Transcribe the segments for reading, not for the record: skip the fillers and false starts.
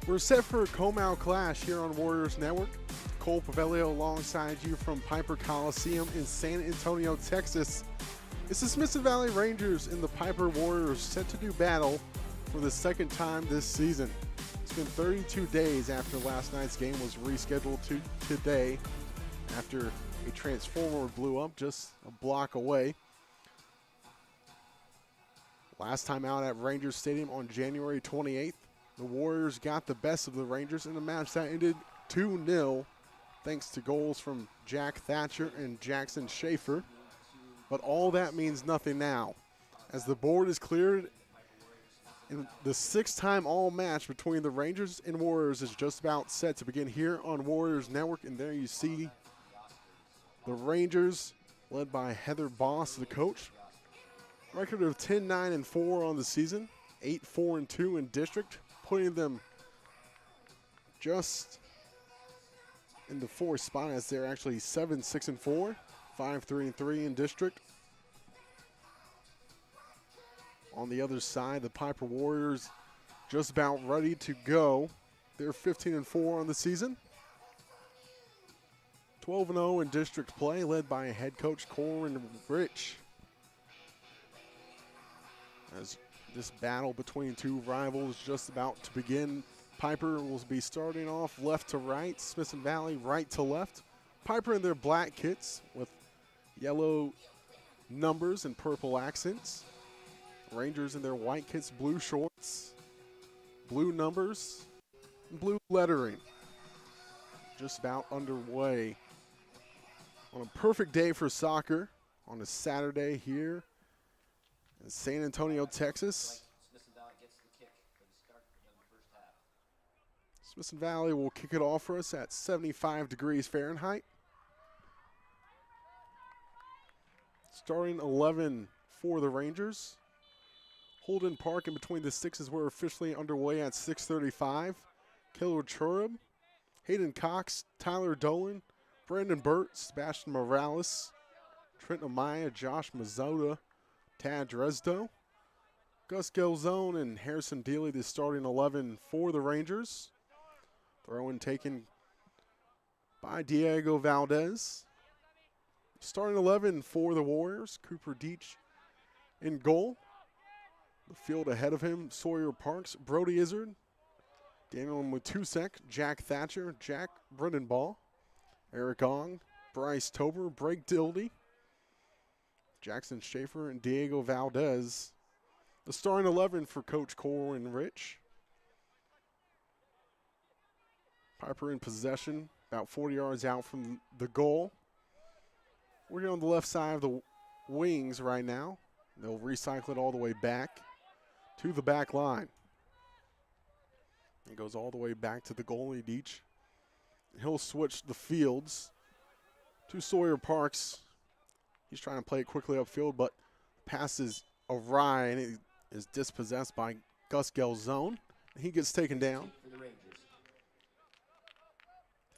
We're set for a Comau clash here on Warriors Network. Cole Pavelio alongside you from Pieper Coliseum in San Antonio, Texas. It's the Smithson Valley Rangers and the Pieper Warriors set to do battle for the second time this season. It's been 32 days after last night's game was rescheduled to today after a transformer blew up just a block away. Last time out at Rangers Stadium on January 28th, the Warriors got the best of the Rangers in a match that ended 2-0 thanks to goals from Jack Thatcher and Jackson Schaefer. But all that means nothing now, as the board is cleared and the six-time all match between the Rangers and Warriors is just about set to begin here on Warriors Network. And there you see the Rangers, led by Heather Boss, the coach. Record of 10-9-4 on the season, 8-4-2 in district, putting them just in the fourth spot as they're actually 7-6-4, 5-3-3 in district. On the other side, the Pieper Warriors just about ready to go. They're 15-4 on the season. 12-0 in district play, led by head coach Corin Rich. As this battle between two rivals just about to begin, Pieper will be starting off left to right, Smithson Valley right to left. Pieper in their black kits with yellow numbers and purple accents. Rangers in their white kits, blue shorts, blue numbers, and blue lettering. Just about underway on a perfect day for soccer on a Saturday here in San Antonio, Texas. Smithson Valley will kick it off for us at 75 degrees Fahrenheit. Starting 11 for the Rangers. Holden Park in between the sixes were officially underway at 6:35. Killer Churub, Hayden Cox, Tyler Dolan, Brandon Burt, Sebastian Morales, Trent Amaya, Josh Mazzotta, Tad Dresdo, Gus Gelzone, and Harrison Dealey, the starting 11 for the Rangers. Throw-in taken by Diego Valdez. Starting 11 for the Warriors, Cooper Deach in goal. The field ahead of him, Sawyer Parks, Brody Izzard, Daniel Matusek, Jack Thatcher, Jack Brendenball, Eric Ong, Bryce Tober, Brake Dildy, Jackson Schaefer, and Diego Valdez. The starting 11 for Coach Corin Rich. Pieper in possession, about 40 yards out from the goal. We're here on the left side of the wings right now. They'll recycle it all the way back to the back line. It goes all the way back to the goalie, Deach. He'll switch the fields to Sawyer Parks. He's trying to play it quickly upfield, but pass is awry, and it is dispossessed by Gus Gelzone. He gets taken down.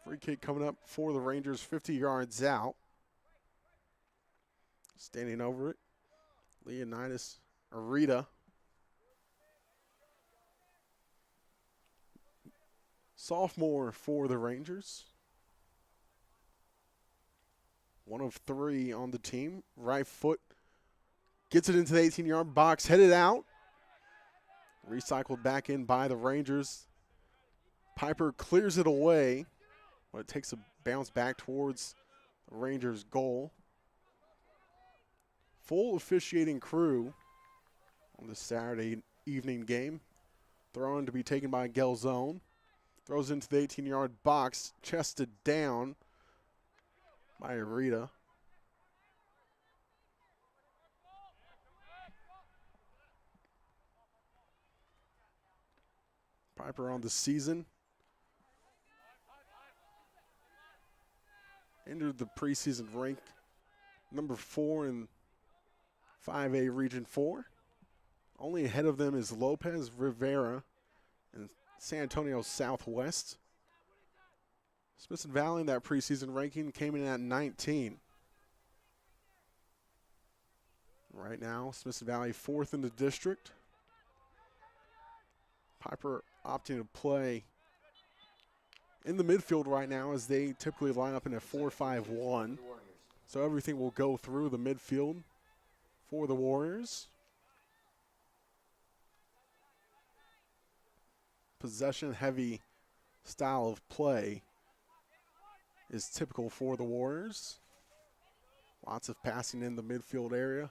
Free kick coming up for the Rangers, 50 yards out. Standing over it, Leonidas Arita. Sophomore for the Rangers. One of three on the team. Right foot gets it into the 18-yard box, headed out. Recycled back in by the Rangers. Pieper clears it away, but it takes a bounce back towards the Rangers' goal. Full officiating crew on this Saturday evening game. Throw-in to be taken by Gelzone. Throws into the 18-yard box, chested down by Arita. Pieper on the season. Entered the preseason ranked number 4 in 5A Region 4. Only ahead of them is Lopez Rivera in San Antonio Southwest. Smithson Valley in that preseason ranking came in at 19. Right now, Smithson Valley 4th in the district. Pieper opting to play in the midfield right now, as they typically line up in a 4-5-1. So everything will go through the midfield for the Warriors. Possession-heavy style of play is typical for the Warriors. Lots of passing in the midfield area.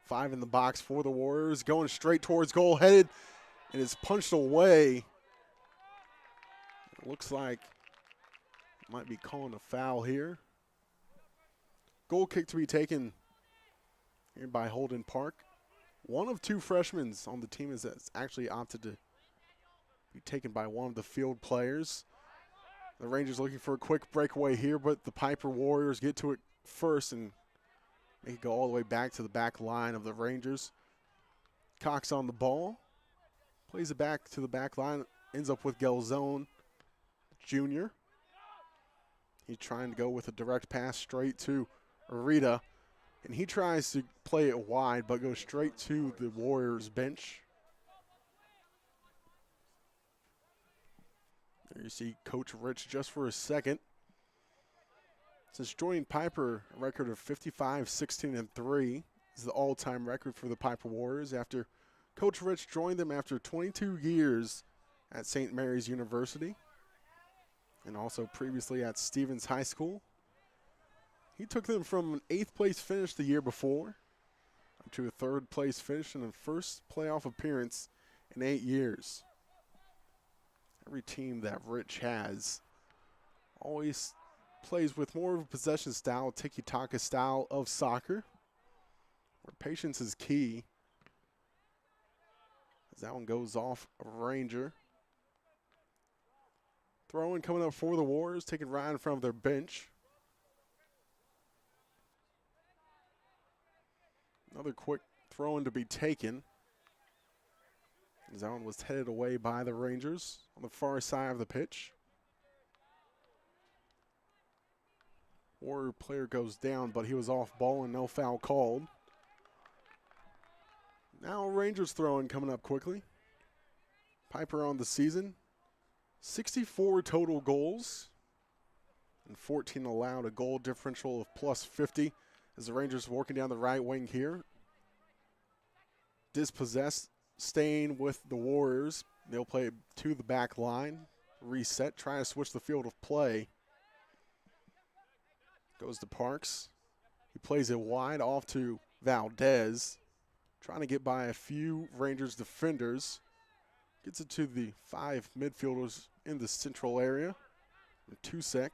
5 in the box for the Warriors, going straight towards goal, headed, and it's punched away. It looks like might be calling a foul here. Goal kick to be taken here by Holden Park. One of 2 freshmen on the team is that's actually opted to be taken by one of the field players. The Rangers looking for a quick breakaway here, but the Pieper Warriors get to it first and make it go all the way back to the back line of the Rangers. Cox on the ball. Plays it back to the back line. Ends up with Gelzone Jr. He's trying to go with a direct pass straight to Arita. And he tries to play it wide, but goes straight to the Warriors bench. There you see Coach Rich just for a second. Since joining Pieper, a record of 55-16-3 is the all-time record for the Pieper Warriors after Coach Rich joined them after 22 years at St. Mary's University and also previously at Stevens High School. He took them from an 8th place finish the year before up to a 3rd place finish and a first playoff appearance in 8 years. Every team that Rich has always plays with more of a possession style, tiki-taka style of soccer, where patience is key. As that one goes off a Ranger. Throw-in coming up for the Warriors, taken right in front of their bench. Another quick throw-in to be taken. As that one was headed away by the Rangers on the far side of the pitch. Warrior player goes down, but he was off ball and no foul called. Now Rangers throw-in coming up quickly. Pieper on the season. 64 total goals and 14 allowed, a goal differential of plus 50 as the Rangers working down the right wing here. Dispossessed, staying with the Warriors. They'll play to the back line. Reset, trying to switch the field of play. Goes to Parks. He plays it wide off to Valdez. Trying to get by a few Rangers defenders. Gets it to the 5 midfielders in the central area. Tusek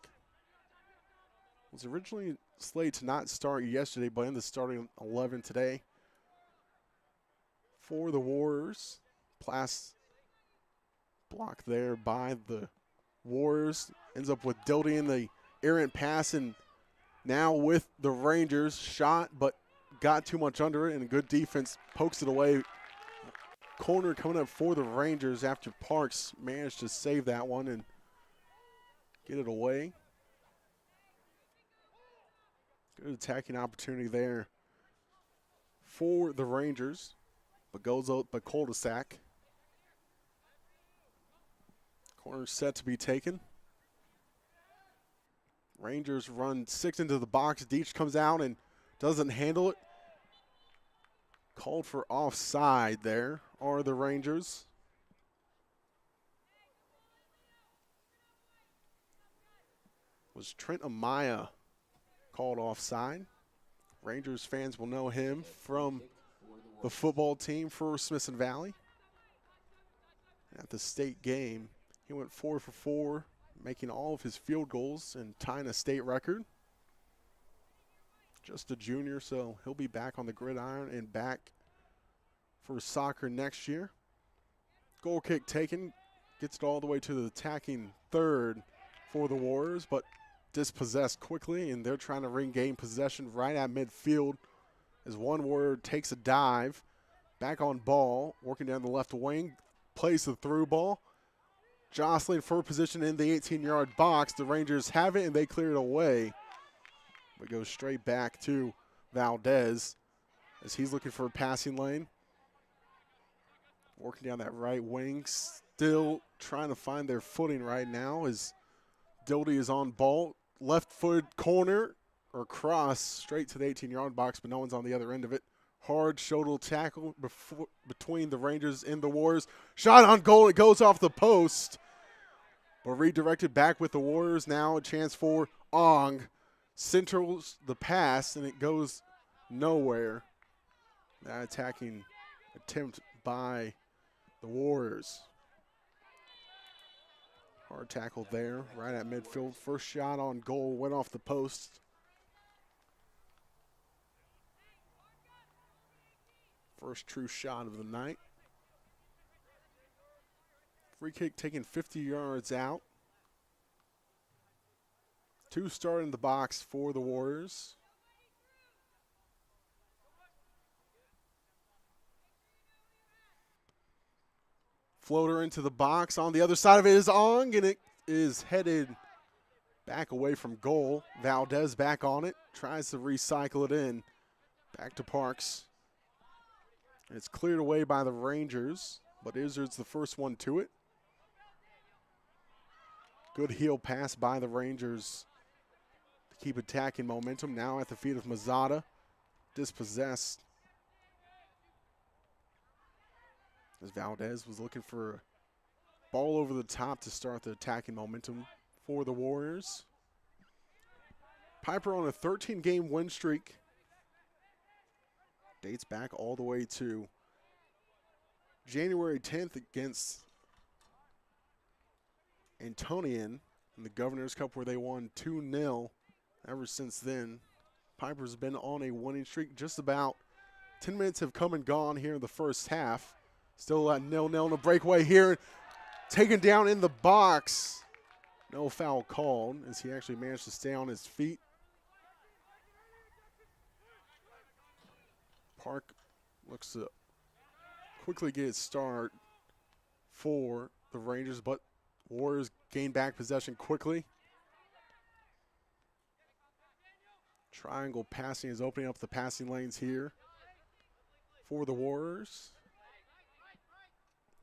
was originally slated to not start yesterday, but in the starting 11 today. For the Warriors. Plas blocked there by the Warriors. Ends up with Dildy in the errant pass, and now with the Rangers. Shot, but got too much under it, and good defense pokes it away. Corner coming up for the Rangers after Parks managed to save that one and get it away. Good attacking opportunity there for the Rangers, but goes out by cul-de-sac. Corner set to be taken. Rangers run 6 into the box. Deach comes out and doesn't handle it. Called for offside there are the Rangers. Was Trent Amaya called offside? Rangers fans will know him from the football team for Smithson Valley. At the state game, he went 4 for 4, making all of his field goals and tying a state record. Just a junior, so he'll be back on the gridiron and back for soccer next year. Goal kick taken, gets it all the way to the attacking 3rd for the Warriors, but dispossessed quickly, and they're trying to regain possession right at midfield as one Warrior takes a dive. Back on ball, working down the left wing, plays the through ball. Jostling for position in the 18-yard box. The Rangers have it, and they clear it away. But goes straight back to Valdez as he's looking for a passing lane. Working down that right wing, still trying to find their footing right now as Doty is on ball. Left foot corner or cross straight to the 18-yard box, but no one's on the other end of it. Hard shoulder tackle between the Rangers and the Warriors. Shot on goal. It goes off the post. But redirected back with the Warriors. Now a chance for Ong. Centers the pass, and it goes nowhere. That attacking attempt by the Warriors. Hard tackle there, right at midfield. First shot on goal went off the post. First true shot of the night. Free kick taken 50 yards out. 2 start in the box for the Warriors. Floater into the box. On the other side of it is Ong, and it is headed back away from goal. Valdez back on it. Tries to recycle it in. Back to Parks. And it's cleared away by the Rangers, but Izzard's the first one to it. Good heel pass by the Rangers to keep attacking momentum. Now at the feet of Mazzata. Dispossessed. As Valdez was looking for a ball over the top to start the attacking momentum for the Warriors. Pieper on a 13-game win streak. Dates back all the way to January 10th against Antonian in the Governor's Cup, where they won 2-0. Ever since then, Pieper's been on a winning streak. Just about 10 minutes have come and gone here in the first half. Still at 0-0 in a breakaway here. Taken down in the box. No foul called as he actually managed to stay on his feet. Park looks to quickly get his start for the Rangers, but Warriors gain back possession quickly. Triangle passing is opening up the passing lanes here for the Warriors.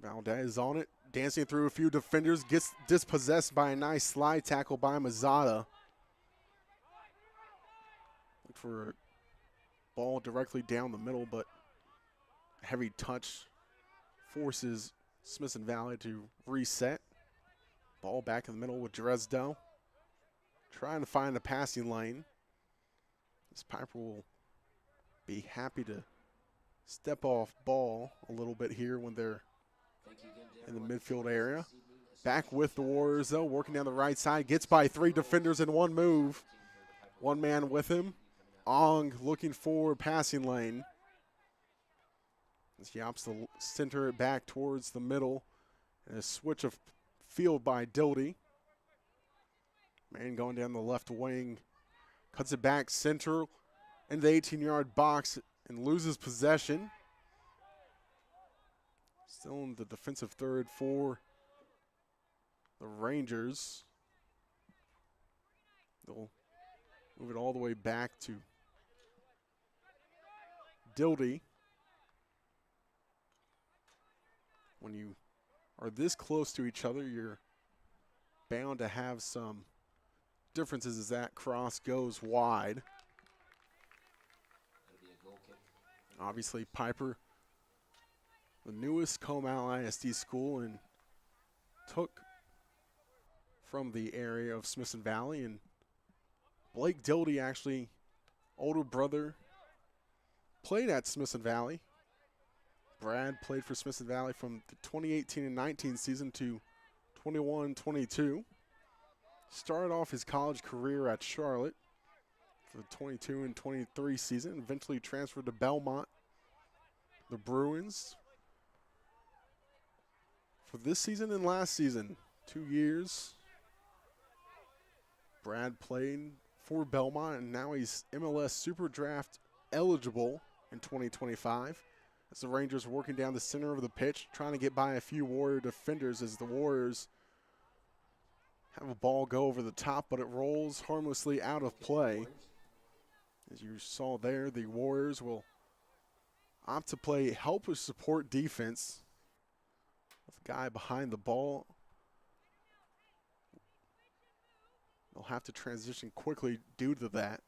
Valdez on it, dancing through a few defenders, gets dispossessed by a nice slide tackle by Mazzata. Look for a ball directly down the middle, but a heavy touch forces Smithson Valley to reset. Ball back in the middle with Dresdo. Trying to find a passing lane. This Pieper will be happy to step off ball a little bit here when they're in the midfield area. Back with the Warriors, though, working down the right side. Gets by 3 defenders in one move. One man with him. Ong looking for a passing lane. As he opts to center it back towards the middle. And a switch of field by Dildy. Man going down the left wing. Cuts it back center in the 18-yard box and loses possession. Still in the defensive third for the Rangers. They'll move it all the way back to Dildy. When you are this close to each other, you're bound to have some differences as that cross goes wide. Obviously, Pieper, the newest Comal ISD school, and took from the area of Smithson Valley. And Blake Dildy, actually, older brother, played at Smithson Valley. Brad played for Smithson Valley from the 2018 and 19 season to 21-22. Started off his college career at Charlotte for the 22 and 23 season. Eventually transferred to Belmont, the Bruins, for this season and last season. 2 years. Brad played for Belmont, and now he's MLS Super Draft eligible in 2025. As the Rangers working down the center of the pitch, trying to get by a few Warrior defenders as the Warriors have a ball go over the top, but it rolls harmlessly out of play. As you saw there, the Warriors will opt to play help with support defense with a guy behind the ball They'll have to transition quickly due to that.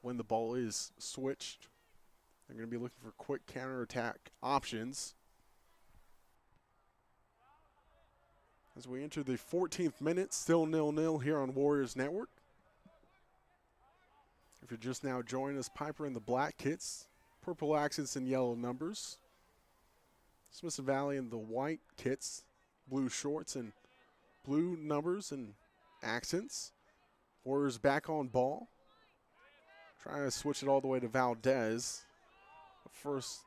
When the ball is switched, they're going to be looking for quick counterattack options. As we enter the 14th minute, still 0-0 here on Warriors Network. If you're just now joining us, Pieper in the black kits, purple accents and yellow numbers. Smithson Valley in the white kits, blue shorts and blue numbers and accents. Warriors back on ball. Trying to switch it all the way to Valdez. But first,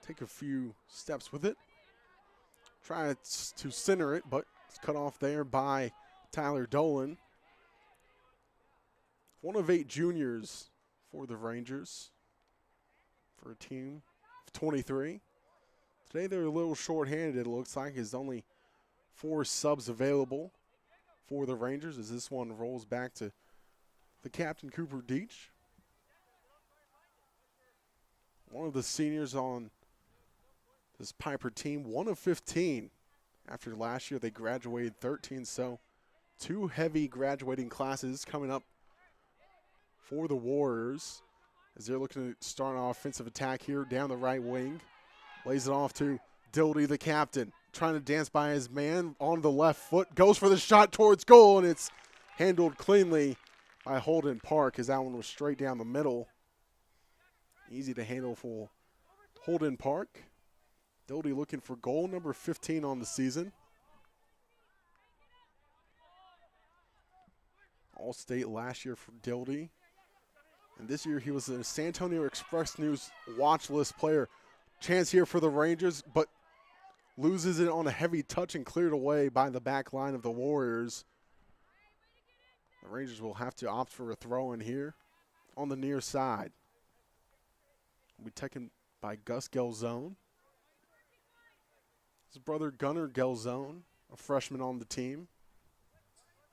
take a few steps with it. Trying to center it, but it's cut off there by Tyler Dolan. 1 of 8 juniors for the Rangers for a team of 23. Today they're a little short-handed, it looks like. There's only 4 subs available for the Rangers as this one rolls back to the captain, Cooper Deach. One of the seniors on this Pieper team, 1 of 15. After last year, they graduated 13, so 2 heavy graduating classes coming up for the Warriors as they're looking to start an offensive attack here down the right wing. Lays it off to Dildy, the captain, trying to dance by his man on the left foot. Goes for the shot towards goal, and it's handled cleanly by Holden Park as that one was straight down the middle. Easy to handle for Holden Park. Dildy looking for goal number 15 on the season. All-State last year for Dildy. And this year he was a San Antonio Express News watch list player. Chance here for the Rangers, but loses it on a heavy touch and cleared away by the back line of the Warriors. The Rangers will have to opt for a throw in here on the near side. Will be taken by Gus Gelzone. His brother Gunnar Gelzone, a freshman on the team.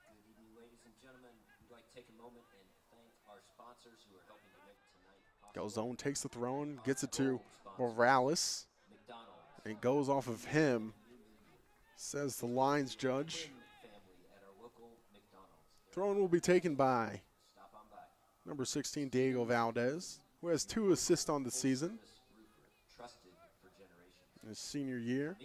Good evening, ladies and gentlemen. We'd like to take a moment and thank our sponsors who are helping to make tonight possible. Gelzone takes the throw and gets it to Morales. And it goes off of him, says the lines judge. Throw-in will be taken by number 16, Diego Valdez, who has 2 assists on the season in his senior year.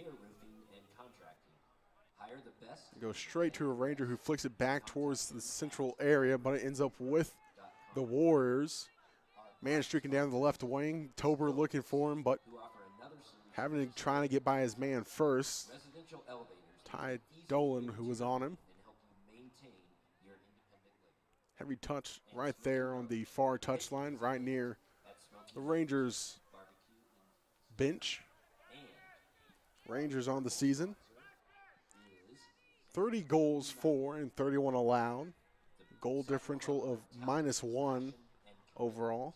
It goes straight to a Ranger who flicks it back towards the central area, but it ends up with the Warriors. Man streaking down the left wing. Tober looking for him, but trying to get by his man first. Ty Dolan, who was on him. Heavy touch right there on the far touchline, right near the Rangers bench. Rangers on the season. 30 goals for and 31 allowed. Goal differential of -1 overall.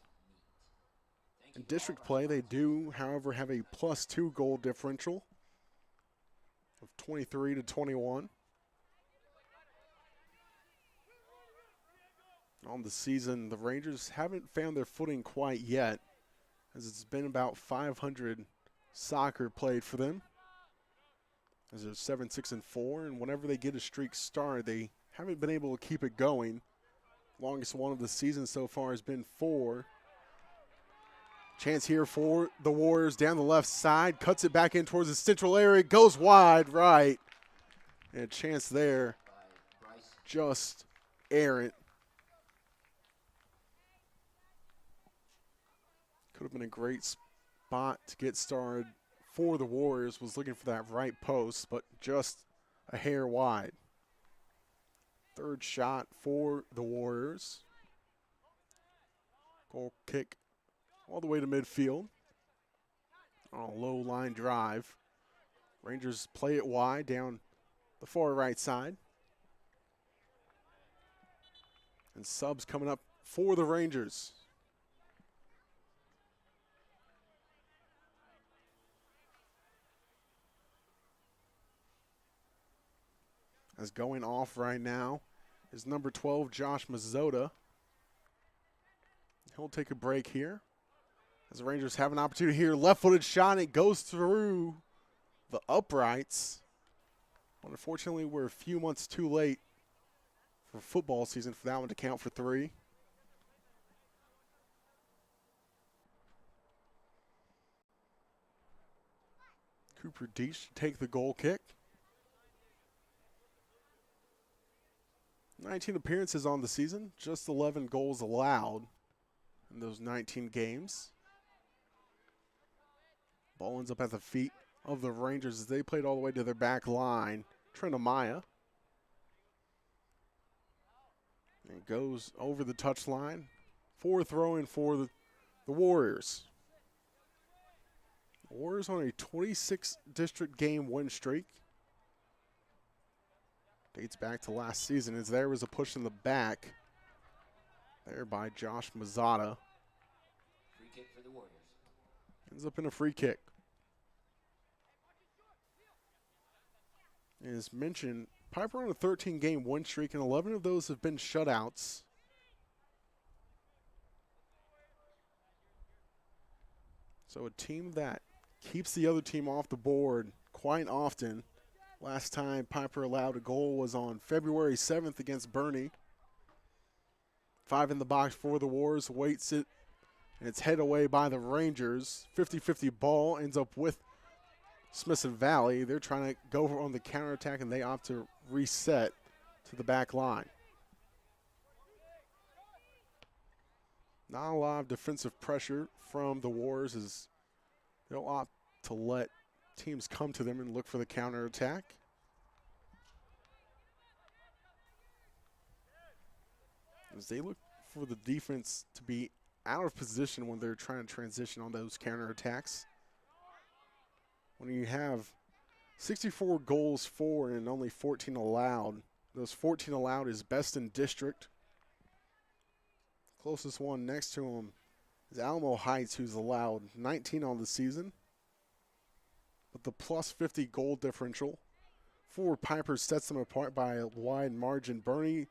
In district play, they do, however, have a +2 goal differential of 23 to 21. On the season, the Rangers haven't found their footing quite yet, as it's been about 500 soccer played for them. As they're 7-6-4, and whenever they get a streak started, they haven't been able to keep it going. Longest one of the season so far has been 4. Chance here for the Warriors down the left side, cuts it back in towards the central area, goes wide right, and a chance there, just errant. Could have been a great spot to get started for the Warriors. Was looking for that right post, but just a hair wide. Third shot for the Warriors. Goal kick all the way to midfield. On a low line drive. Rangers play it wide down the far right side. And subs coming up for the Rangers. As going off right now is number 12, Josh Mazzota. He'll take a break here. As the Rangers have an opportunity here. Left-footed shot, and it goes through the uprights Unfortunately, we're a few months too late for football season for that one to count for 3. Cooper Deach to take the goal kick. 19 appearances on the season, just 11 goals allowed in those 19 games. Ball ends up at the feet of the Rangers as they played all the way to their back line. Trent Amaya. And it goes over the touchline. 4 throw-in for the Warriors. The Warriors on a 26 district game win streak. Dates back to last season as there was a push in the back there by Josh Mazzata. Free kick for the Warriors. Ends up in a free kick. As mentioned, Pieper on a 13-game win streak, and 11 of those have been shutouts. So a team that keeps the other team off the board quite often. Last time Pieper allowed a goal was on February 7th against Bernie. 5 in the box for the Wars, waits it, and it's head away by the Rangers. 50-50 ball ends up with Smithson Valley. They're trying to go on the counterattack, and they opt to reset to the back line. Not a lot of defensive pressure from the Wars as they'll opt to let teams come to them and look for the counterattack. As they look for the defense to be out of position when they're trying to transition on those counterattacks. When you have 64 goals for and only 14 allowed, those 14 allowed is best in district. Closest one next to him is Alamo Heights, who's allowed 19 on the season. With the plus 50 goal differential, forward Pieper sets them apart by a wide margin. Bernie,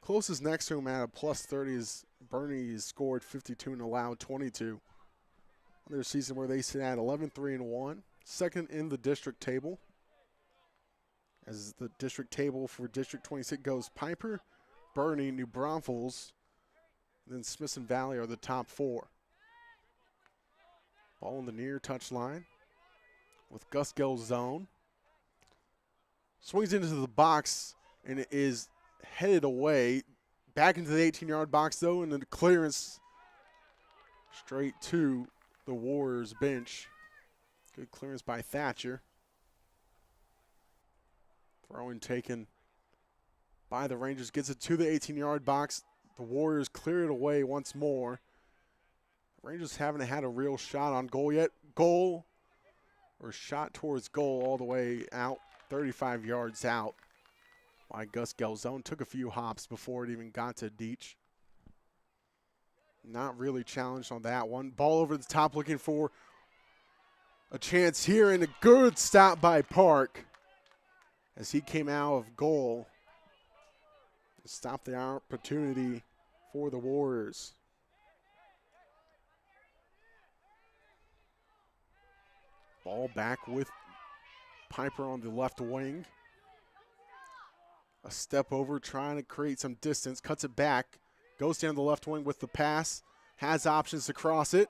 closest next to him at a plus 30 is Bernie has scored 52 and allowed 22. On their season where they sit at 11-3-1, second in the district table. As the district table for District 26 goes, Pieper, Bernie, New Braunfels, and then Smithson Valley are the top 4. Ball in the near touchline with Gus Gell's zone. Swings into the box, and it is headed away. Back into the 18-yard box, though, and then the clearance straight to the Warriors bench. Good clearance by Thatcher. Throw-in taken by the Rangers. Gets it to the 18-yard box. The Warriors clear it away once more. The Rangers haven't had a real shot on goal yet. Goal or shot towards goal all the way out, 35 yards out by Gus Gelzone. Took a few hops before it even got to Deach. Not really challenged on that one. Ball over the top looking for a chance here, and a good stop by Park as he came out of goal to stop the opportunity for the Warriors. Ball back with Pieper on the left wing. A step over, trying to create some distance, cuts it back, goes down the left wing with the pass, has options to cross it.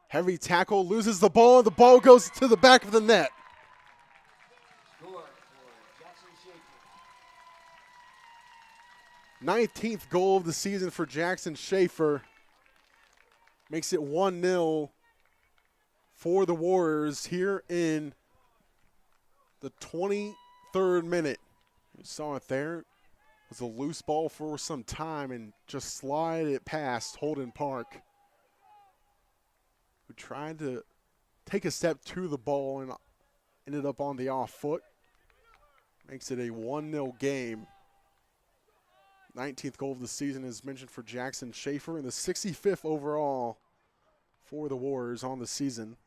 Heavy tackle, loses the ball, and the ball goes to the back of the net. Score for Jackson Schaefer. 19th goal of the season for Jackson Schaefer. Makes it 1-0 for the Warriors here in the 23rd minute. You saw it there. It was a loose ball for some time and just slide it past Holden Park, who tried to take a step to the ball and ended up on the off foot. Makes it a 1-0 game. 19th goal of the season is mentioned for Jackson Schaefer, and the 65th overall for the Warriors on the season.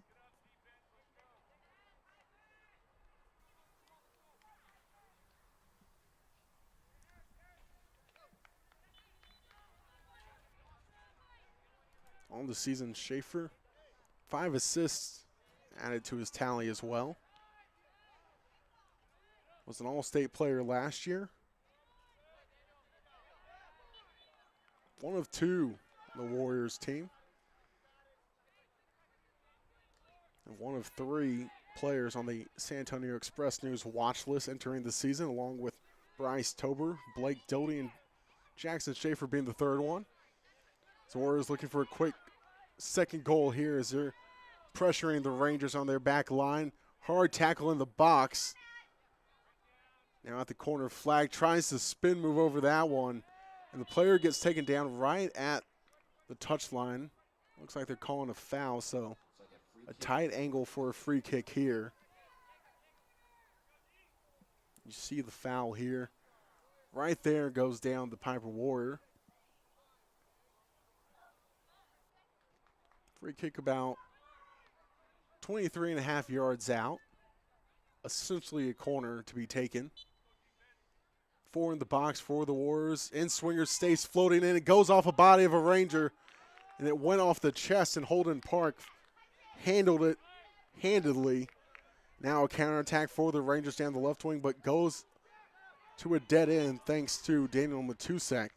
On the season, Schaefer, 5 assists added to his tally as well. Was an all-state player last year. One of two on the Warriors team. And one of three players on the San Antonio Express News watch list entering the season, along with Bryce Tober, Blake Doty, and Jackson Schaefer being the third one. So Warriors looking for a quick second goal here as they're pressuring the Rangers on their back line. Hard tackle in the box. Now at the corner flag, tries to spin move over that one. And the player gets taken down right at the touchline. Looks like they're calling a foul, so a tight angle for a free kick here. You see the foul here. Right there goes down the Pieper Warrior. Free kick about 23.5 yards out. Essentially a corner to be taken. 4 in the box for the Warriors. In-swinger stays floating in. It goes off a body of a Ranger, and it went off the chest, and Holden Park handled it handedly. Now a counterattack for the Rangers down the left wing, but goes to a dead end thanks to Daniel Matusek.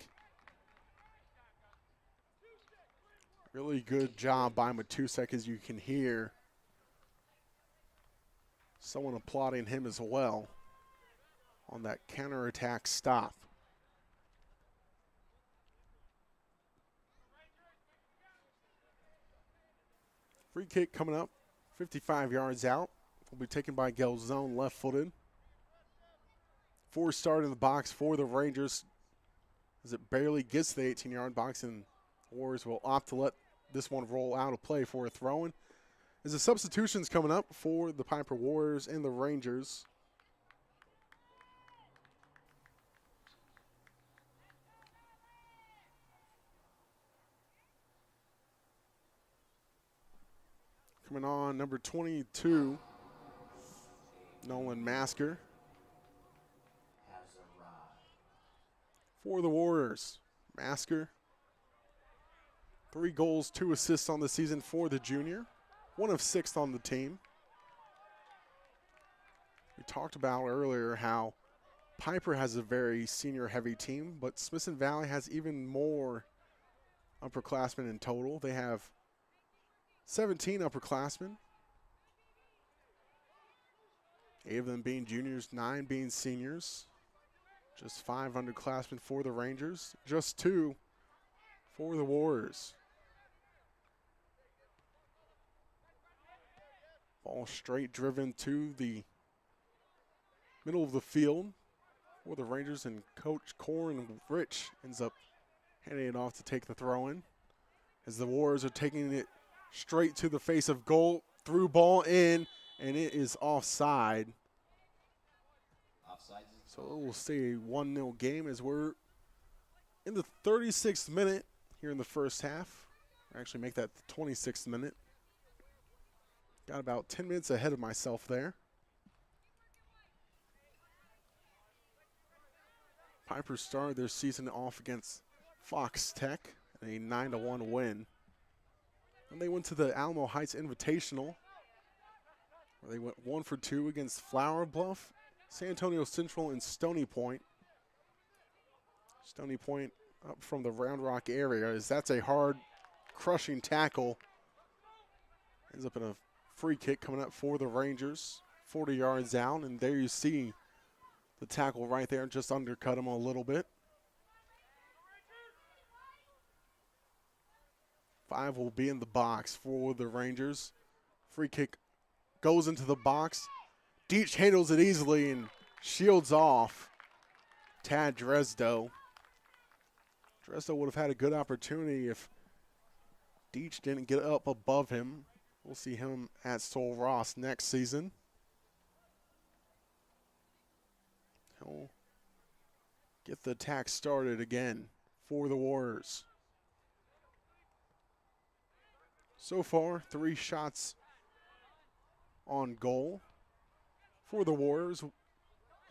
Really good job by Matusek, as you can hear someone applauding him as well on that counterattack stop. Free kick coming up, 55 yards out. Will be taken by Gelzone, left-footed. 4 start in the box for the Rangers as it barely gets to the 18-yard box, and Warriors will opt to let this one roll out of play for a throw-in. As the substitutions coming up for the Pieper Warriors and the Rangers. Coming on, number 22, Nolan Masker. For the Warriors, Masker, 3 goals, 2 assists on the season for the junior, 1 of 6 on the team. We talked about earlier how Pieper has a very senior-heavy team, but Smithson Valley has even more upperclassmen in total. They have 17 upperclassmen, 8 of them being juniors, 9 being seniors. Just 5 underclassmen for the Rangers, just 2 for the Warriors. Ball straight driven to the middle of the field for the Rangers, and Coach Corin Rich ends up handing it off to take the throw in. As the Warriors are taking it straight to the face of goal, through ball in, and it is offside. So it will stay a 1-0 game as we're in the 36th minute here in the first half. Actually make that the 26th minute. Got about 10 minutes ahead of myself there. Pieper started their season off against Fox Tech in a 9-1 win. And they went to the Alamo Heights Invitational, where they went 1 for 2 against Flower Bluff, San Antonio Central, and Stony Point. Stony Point up from the Round Rock area, as that's a hard, crushing tackle. Ends up in a free kick coming up for the Rangers, 40 yards out, and there you see the tackle right there, just undercut him a little bit. 5 will be in the box for the Rangers. Free kick goes into the box. Deach handles it easily and shields off Tad Dresdo. Dresdo would have had a good opportunity if Deach didn't get up above him. We'll see him at Sol Ross next season. He'll get the attack started again for the Warriors. So far, 3 shots on goal for the Warriors, and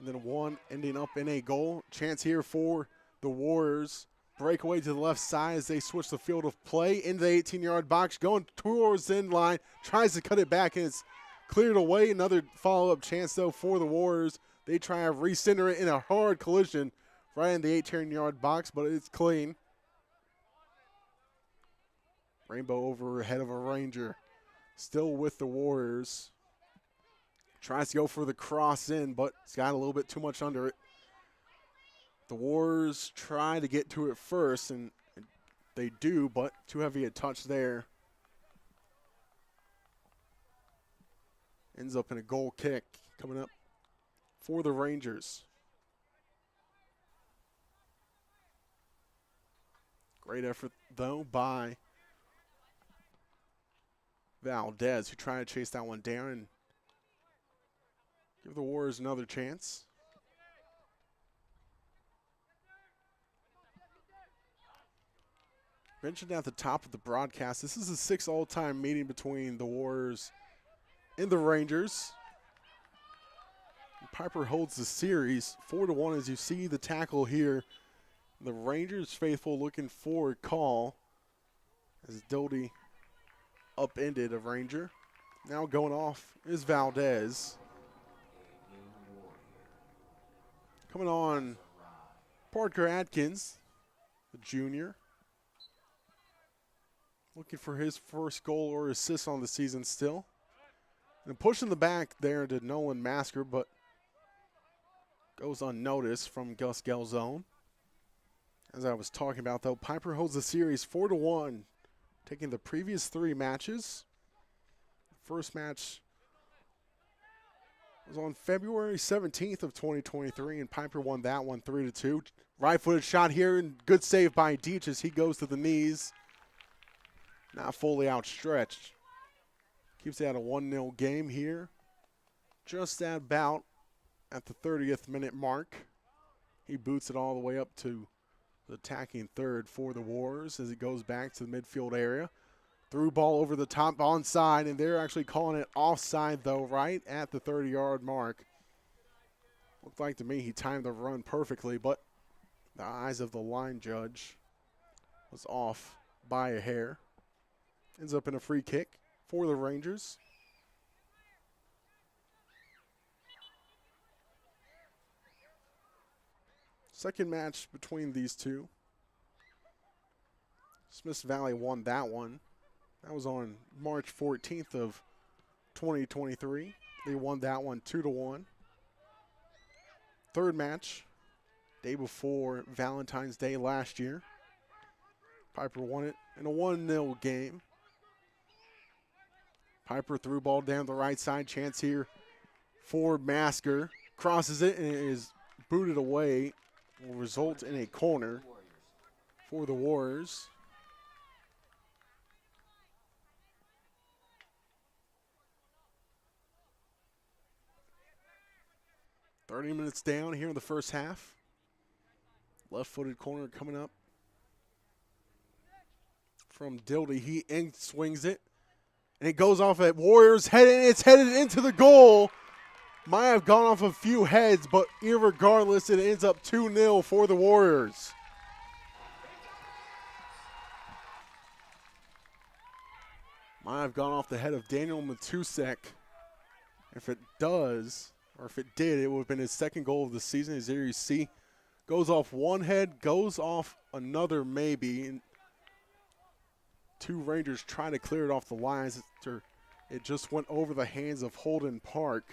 then 1 ending up in a goal. Chance here for the Warriors. Breakaway to the left side as they switch the field of play into the 18-yard box, going towards the end line, tries to cut it back, and it's cleared away. Another follow-up chance, though, for the Warriors. They try to recenter it in a hard collision right in the 18-yard box, but it's clean. Rainbow over ahead of a Ranger. Still with the Warriors. Tries to go for the cross in, but it's got a little bit too much under it. The Warriors try to get to it first, and they do, but too heavy a touch there. Ends up in a goal kick coming up for the Rangers. Great effort, though, by Valdez, who tried to chase that one down and give the Warriors another chance. Mentioned at the top of the broadcast, this is the 6th all-time meeting between the Warriors and the Rangers. Pieper holds the series 4-1 as you see the tackle here. The Rangers faithful looking for a call as Doty upended a Ranger. Now going off is Valdez. Coming on, Parker Atkins, the junior. Looking for his first goal or assist on the season still. And pushing the back there to Nolan Masker, but goes unnoticed from Gus Gelzone. As I was talking about, though, Pieper holds the series 4-1, taking the previous 3 matches. The first match was on February 17th of 2023, and Pieper won that one 3-2. Right-footed shot here, and good save by Deach as he goes to the knees. Not fully outstretched. Keeps it at a 1-0 game here. Just about at the 30th minute mark. He boots it all the way up to the attacking third for the Warriors as it goes back to the midfield area. Through ball over the top onside, and they're actually calling it offside, though, right at the 30-yard mark. Looked like to me he timed the run perfectly, but the eyes of the line judge was off by a hair. Ends up in a free kick for the Rangers. Second match between these two. Smiths Valley won that one. That was on March 14th of 2023. They won that one 2-1. Third match, day before Valentine's Day last year. Pieper won it in a 1-0 game. Pieper threw ball down the right side. Chance here for Masker. Crosses it and it is booted away. Will result in a corner for the Warriors. $30 minutes down here in the first half. Left-footed corner coming up from Dildy. He swings it. And it goes off at Warriors' head, and it's headed into the goal. Might have gone off a few heads, but irregardless, it ends up 2-0 for the Warriors. Might have gone off the head of Daniel Matusek. If it does, or if it did, it would have been his second goal of the season. As there you see, goes off one head, goes off another maybe. And 2 Rangers trying to clear it off the lines after it just went over the hands of Holden Park.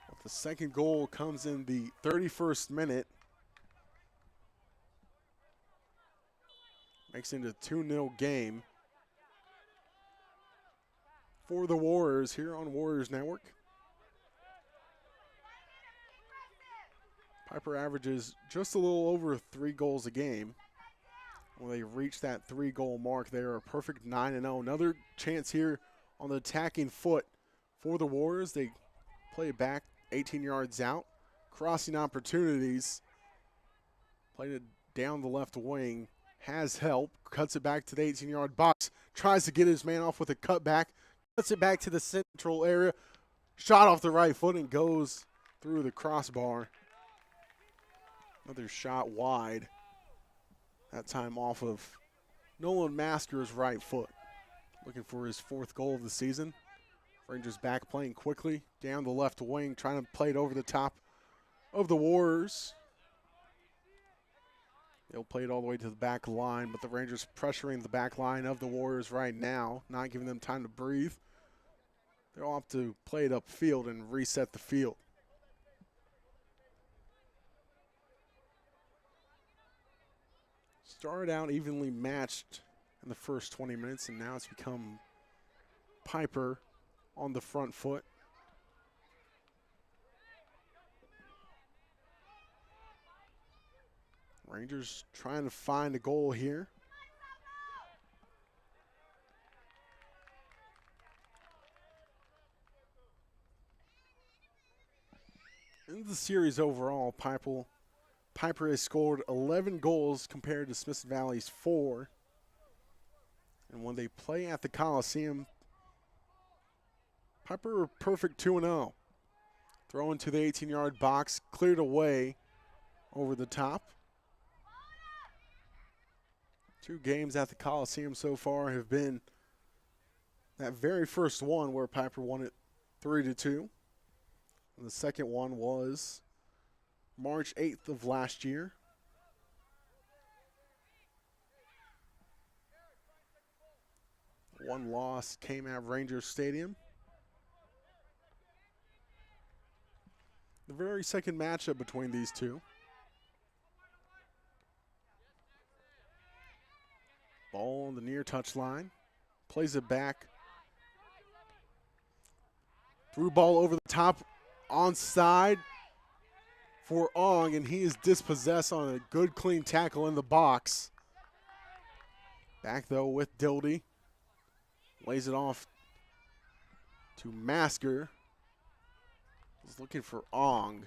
But the second goal comes in the 31st minute. Makes it a 2-0 game for the Warriors here on Warriors Network. Pieper averages just a little over 3 goals a game. When they reach that 3-goal mark, they are a perfect 9-0. Another chance here on the attacking foot for the Warriors. They play it back 18 yards out. Crossing opportunities. Played it down the left wing. Has help. Cuts it back to the 18-yard box. Tries to get his man off with a cutback. Cuts it back to the central area. Shot off the right foot and goes through the crossbar. Another shot wide. That time off of Nolan Masker's right foot. Looking for his 4th goal of the season. Rangers back playing quickly down the left wing, trying to play it over the top of the Warriors. They'll play it all the way to the back line, but the Rangers pressuring the back line of the Warriors right now, not giving them time to breathe. They'll have to play it upfield and reset the field. Started out evenly matched in the first 20 minutes, and now it's become Pieper on the front foot. Rangers trying to find a goal here. In the series overall, Pieper has scored 11 goals compared to Smithson Valley's 4. And when they play at the Coliseum, Pieper are perfect 2-0. Throw into the 18-yard box, cleared away over the top. 2 games at the Coliseum so far have been that very first one where Pieper won it 3-2. And the second one was March 8th of last year. One loss came at Rangers Stadium. The very second matchup between these two. Ball on the near touchline. Plays it back. Through ball over the top. Onside for Ong, and he is dispossessed on a good clean tackle in the box. Back though with Dildy. Lays it off to Masker. He's looking for Ong.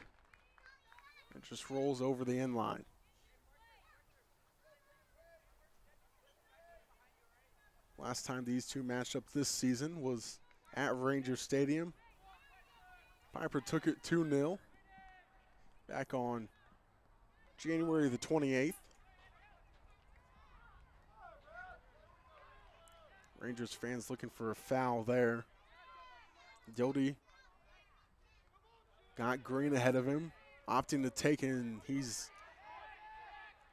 It just rolls over the end line. Last time these two matched up this season was at Ranger Stadium. Pieper took it 2-0 back on January the 28th. Rangers fans looking for a foul there. Dildy got Green ahead of him, opting to take it, and he's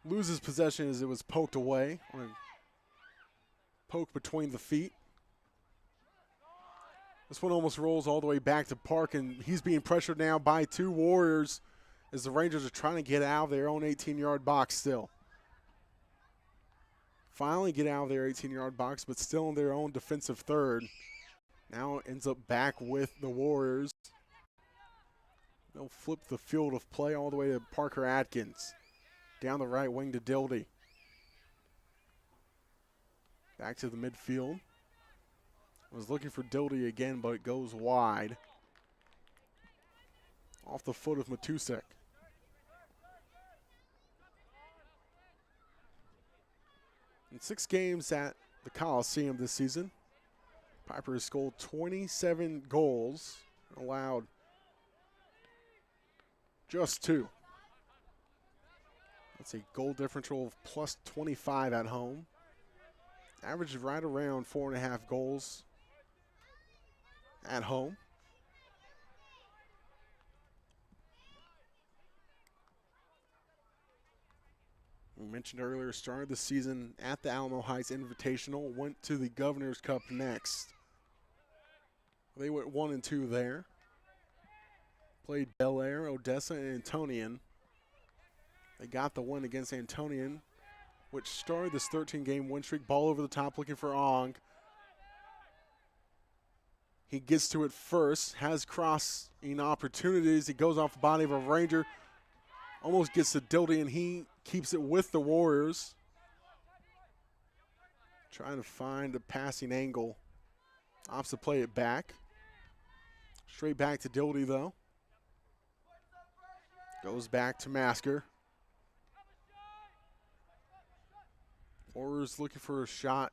loses possession as it was poked away on a poke between the feet. This one almost rolls all the way back to Park, and he's being pressured now by 2 Warriors as the Rangers are trying to get out of their own 18-yard box still. Finally get out of their 18-yard box, but still in their own defensive third. Now ends up back with the Warriors. They'll flip the field of play all the way to Parker Atkins. Down the right wing to Dildy. Back to the midfield. Was looking for Dildy again, but it goes wide. Off the foot of Matusek. In 6 games at the Coliseum this season, Pieper has scored 27 goals and allowed just 2. That's a goal differential of plus 25 at home. Average right around 4.5 goals at home. We mentioned earlier, started the season at the Alamo Heights Invitational, went to the Governor's Cup next. They went 1-2 there. Played Bel Air, Odessa, and Antonian. They got the win against Antonian, which started this 13-game win streak. Ball over the top looking for Ong. He gets to it first, has crossing opportunities. He goes off the body of a Ranger, almost gets to Dildy, and he keeps it with the Warriors. Trying to find a passing angle. Opts to play it back. Straight back to Dildy, though. Goes back to Masker. Warriors looking for a shot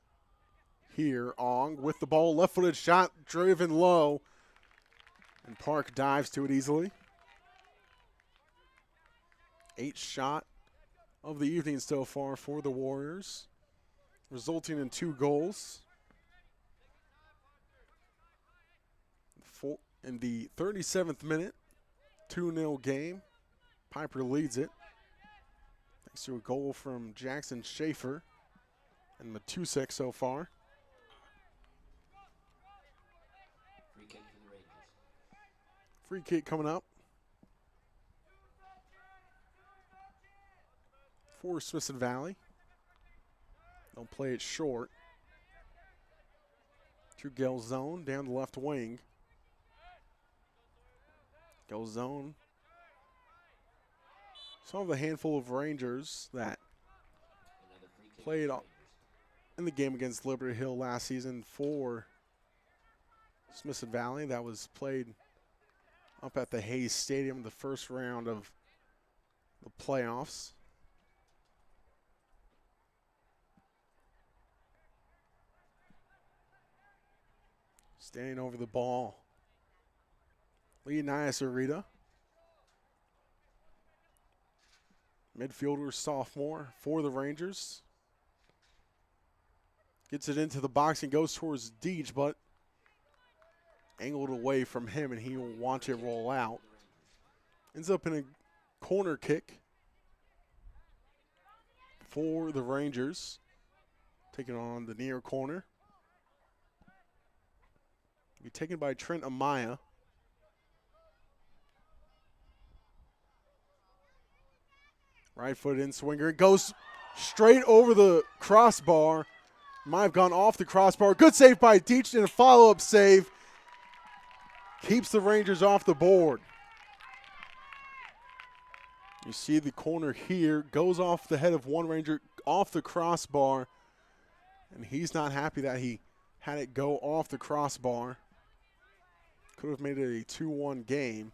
here. Ong with the ball, left-footed shot, driven low. And Park dives to it easily. 8th shot of the evening so far for the Warriors, resulting in 2 goals. in the 37th minute. 2-0 game. Pieper leads it. Thanks to a goal from Jackson Schaefer and Matusek so far. Free kick for the Rangers. Free kick coming up for Smithson Valley. They'll play it short. To Gelzone down the left wing. Gelzone. Some of the handful of Rangers that played in the game against Liberty Hill last season for Smithson Valley. That was played up at the Hayes Stadium, the first round of the playoffs. Standing over the ball, Leonidas Arita. Midfielder, sophomore for the Rangers. Gets it into the box and goes towards Deej, but angled away from him, and he will watch it roll out. Ends up in a corner kick for the Rangers. Taking on the near corner. Be taken by Trent Amaya. Right foot in swinger. It goes straight over the crossbar. Might have gone off the crossbar. Good save by Deach and a follow-up save. Keeps the Rangers off the board. You see the corner here. Goes off the head of one Ranger, off the crossbar. And he's not happy that he had it go off the crossbar. Could have made it a 2-1 game.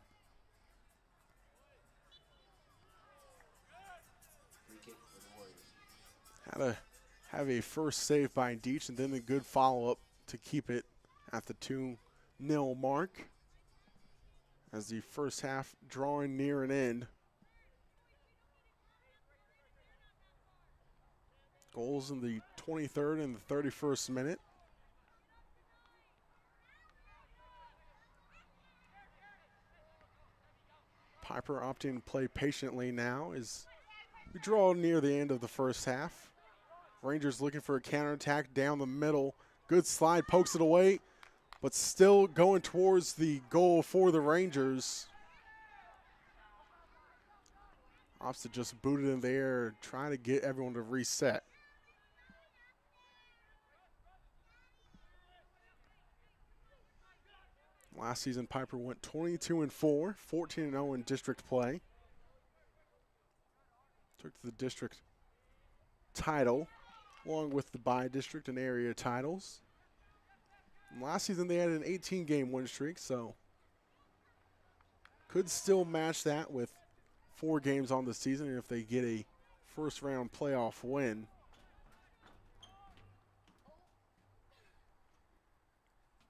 Had to have a first save by Deach and then a good follow-up to keep it at the 2-0 mark. As the first half drawing near an end. Goals in the 23rd and the 31st minute. Pieper opting to play patiently now as we draw near the end of the first half. Rangers looking for a counterattack down the middle. Good slide, pokes it away, but still going towards the goal for the Rangers. Opts to just boot it in the air, trying to get everyone to reset. Last season, Pieper went 22-4, 14-0 in district play. Took the district title, along with the by-district and area titles. And last season, they had an 18-game win streak, so could still match that with 4 games on the season if they get a first-round playoff win.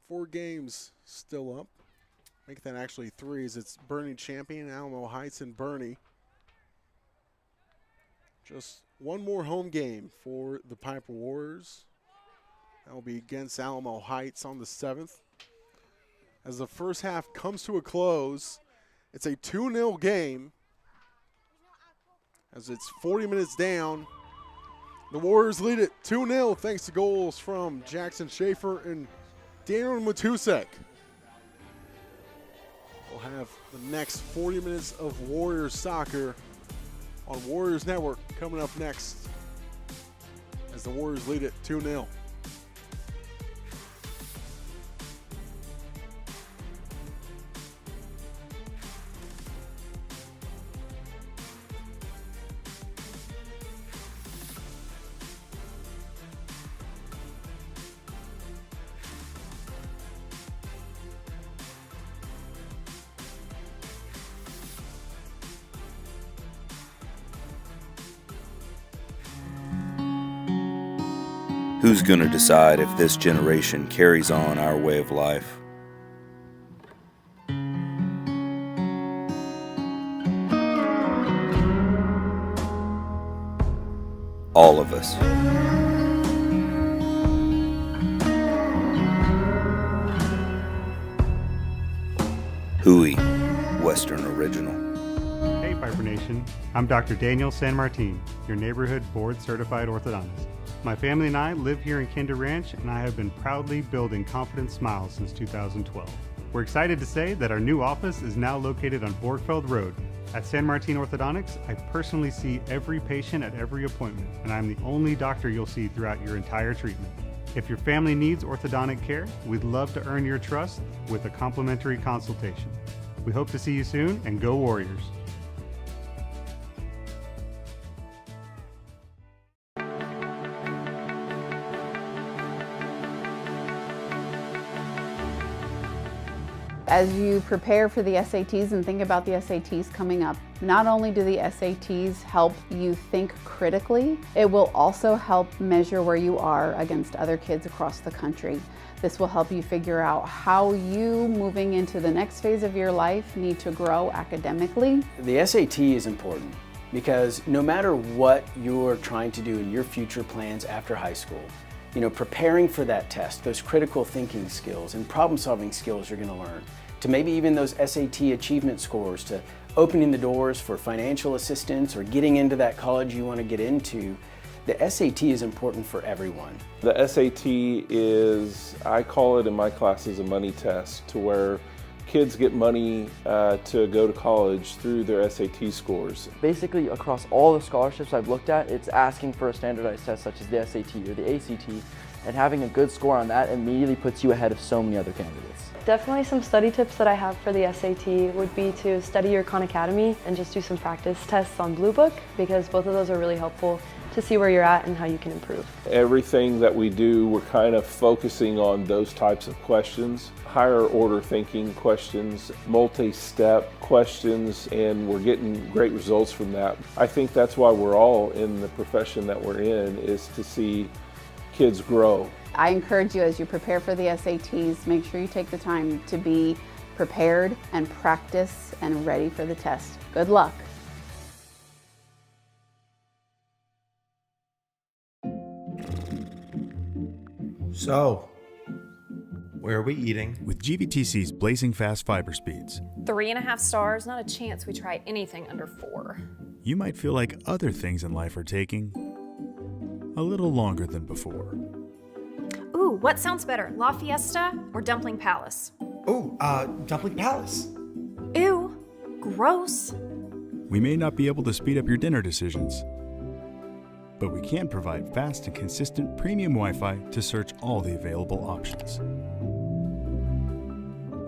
Four games still up. Make that actually 3 as it's Bernie champion, Alamo Heights and Bernie. Just one more home game for the Pieper Warriors. That will be against Alamo Heights on the 7th. As the first half comes to a close, it's a 2-0 game. As it's 40 minutes down, the Warriors lead it 2-0 thanks to goals from Jackson Schaefer and Daniel Matusek. We'll have the next 40 minutes of Warriors soccer on Warriors Network coming up next as the Warriors lead it 2-0. Who's going to decide if this generation carries on our way of life? All of us. Hooey, Western Original. Hey Pieper Nation, I'm Dr. Daniel San Martin, your neighborhood board-certified orthodontist. My family and I live here in Kinder Ranch, and I have been proudly building Confident Smiles since 2012. We're excited to say that our new office is now located on Borgfeld Road. At San Martin Orthodontics, I personally see every patient at every appointment, and I'm the only doctor you'll see throughout your entire treatment. If your family needs orthodontic care, we'd love to earn your trust with a complimentary consultation. We hope to see you soon, and go Warriors! As you prepare for the SATs and think about the SATs coming up, not only do the SATs help you think critically, it will also help measure where you are against other kids across the country. This will help you figure out how you, moving into the next phase of your life, need to grow academically. The SAT is important because no matter what you're trying to do in your future plans after high school, preparing for that test, those critical thinking skills and problem-solving skills you're going to learn, to maybe even those SAT achievement scores, to opening the doors for financial assistance or getting into that college you want to get into, the SAT is important for everyone. The SAT is, I call it in my classes, a money test, to where kids get money to go to college through their SAT scores. Basically, across all the scholarships I've looked at, it's asking for a standardized test such as the SAT or the ACT, and having a good score on that immediately puts you ahead of so many other candidates. Definitely some study tips that I have for the SAT would be to study your Khan Academy and just do some practice tests on Blue Book, because both of those are really helpful to see where you're at and how you can improve. Everything that we do, we're kind of focusing on those types of questions, higher order thinking questions, multi-step questions, and we're getting great results from that. I think that's why we're all in the profession that we're in, is to see kids grow. I encourage you, as you prepare for the SATs, make sure you take the time to be prepared and practice and ready for the test. Good luck. So, where are we eating? With GVTC's blazing fast fiber speeds. 3.5 stars, not a chance we try anything under 4. You might feel like other things in life are taking a little longer than before. Ooh, what sounds better, La Fiesta or Dumpling Palace? Ooh, Dumpling Palace. Ew, gross. We may not be able to speed up your dinner decisions, but we can provide fast and consistent premium Wi-Fi to search all the available options.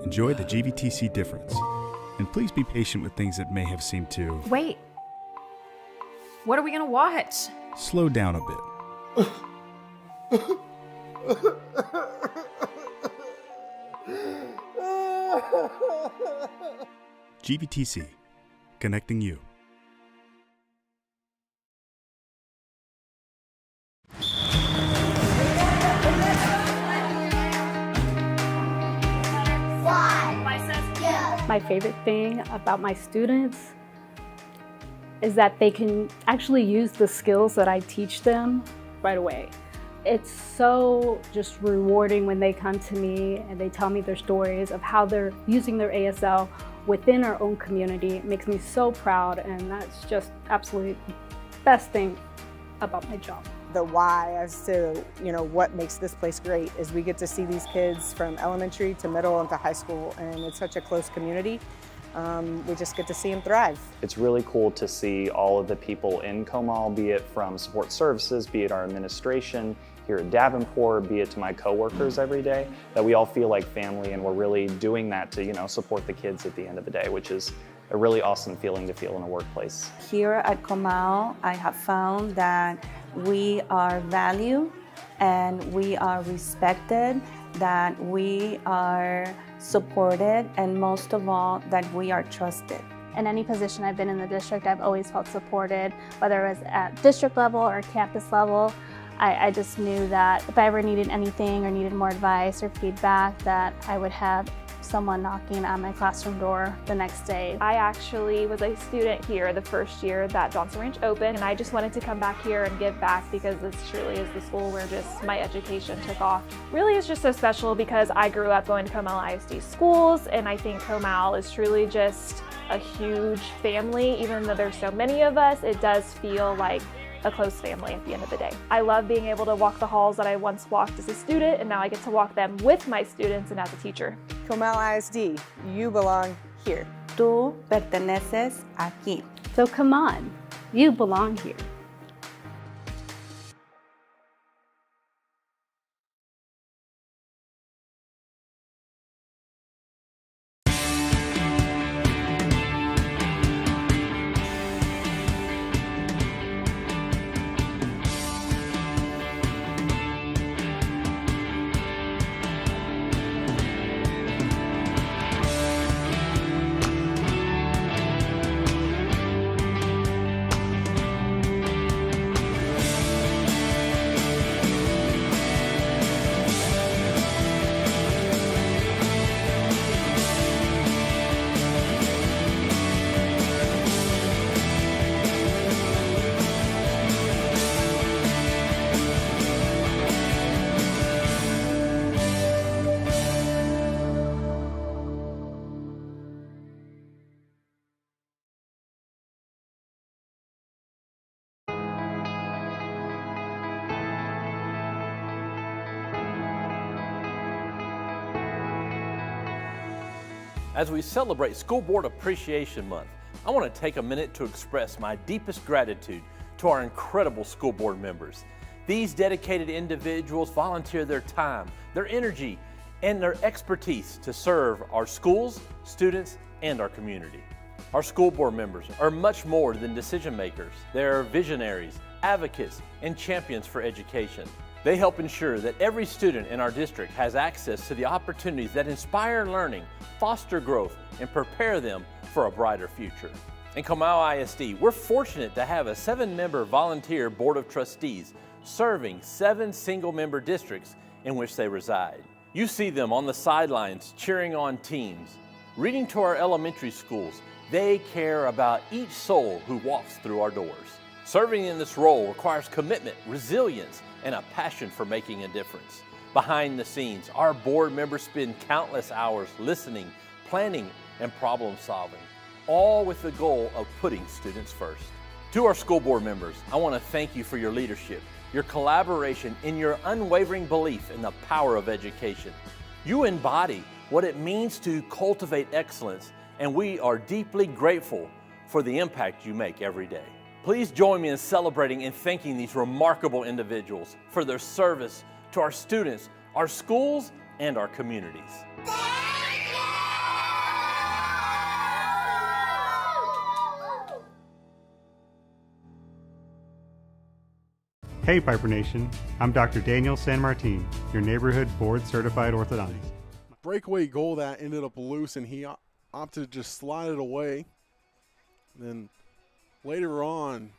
Enjoy the GVTC difference, and please be patient with things that may have seemed to... Wait, what are we gonna watch? Slow down a bit. GVTC, connecting you. My favorite thing about my students is that they can actually use the skills that I teach them right away. It's so just rewarding when they come to me and they tell me their stories of how they're using their ASL within our own community. It makes me so proud, and that's just absolutely the best thing about my job. The why as to what makes this place great is we get to see these kids from elementary to middle and to high school, and it's such a close community. We just get to see them thrive. It's really cool to see all of the people in Comal, be it from support services, be it our administration here at Davenport, be it to my coworkers every day, that we all feel like family, and we're really doing that to support the kids at the end of the day, which is a really awesome feeling to feel in a workplace. Here at Comal, I have found that we are valued and we are respected, that we are supported, and most of all, that we are trusted. In any position I've been in the district, I've always felt supported, whether it was at district level or campus level. I just knew that if I ever needed anything or needed more advice or feedback, that I would have someone knocking on my classroom door the next day. I actually was a student here the first year that Johnson Ranch opened, and I just wanted to come back here and give back because this truly is the school where just my education took off. Really, it's just so special because I grew up going to Comal ISD schools, and I think Comal is truly just a huge family. Even though there's so many of us, it does feel like a close family at the end of the day. I love being able to walk the halls that I once walked as a student, and now I get to walk them with my students and as a teacher. Comal ISD, you belong here. Tú perteneces aquí. So come on, you belong here. As we celebrate School Board Appreciation Month, I want to take a minute to express my deepest gratitude to our incredible school board members. These dedicated individuals volunteer their time, their energy, and their expertise to serve our schools, students, and our community. Our school board members are much more than decision makers. They are visionaries, advocates, and champions for education. They help ensure that every student in our district has access to the opportunities that inspire learning, foster growth, and prepare them for a brighter future. In Comal ISD, we're fortunate to have a 7-member volunteer board of trustees serving 7 single-member districts in which they reside. You see them on the sidelines cheering on teams. Reading to our elementary schools, they care about each soul who walks through our doors. Serving in this role requires commitment, resilience, and a passion for making a difference. Behind the scenes, our board members spend countless hours listening, planning, and problem solving, all with the goal of putting students first. To our school board members, I want to thank you for your leadership, your collaboration, and your unwavering belief in the power of education. You embody what it means to cultivate excellence, and we are deeply grateful for the impact you make every day. Please join me in celebrating and thanking these remarkable individuals for their service to our students, our schools, and our communities. Hey Pieper Nation, I'm Dr. Daniel San Martin, your neighborhood board certified orthodontist. Breakaway goal that ended up loose, and he opted to just slide it away. Then later on,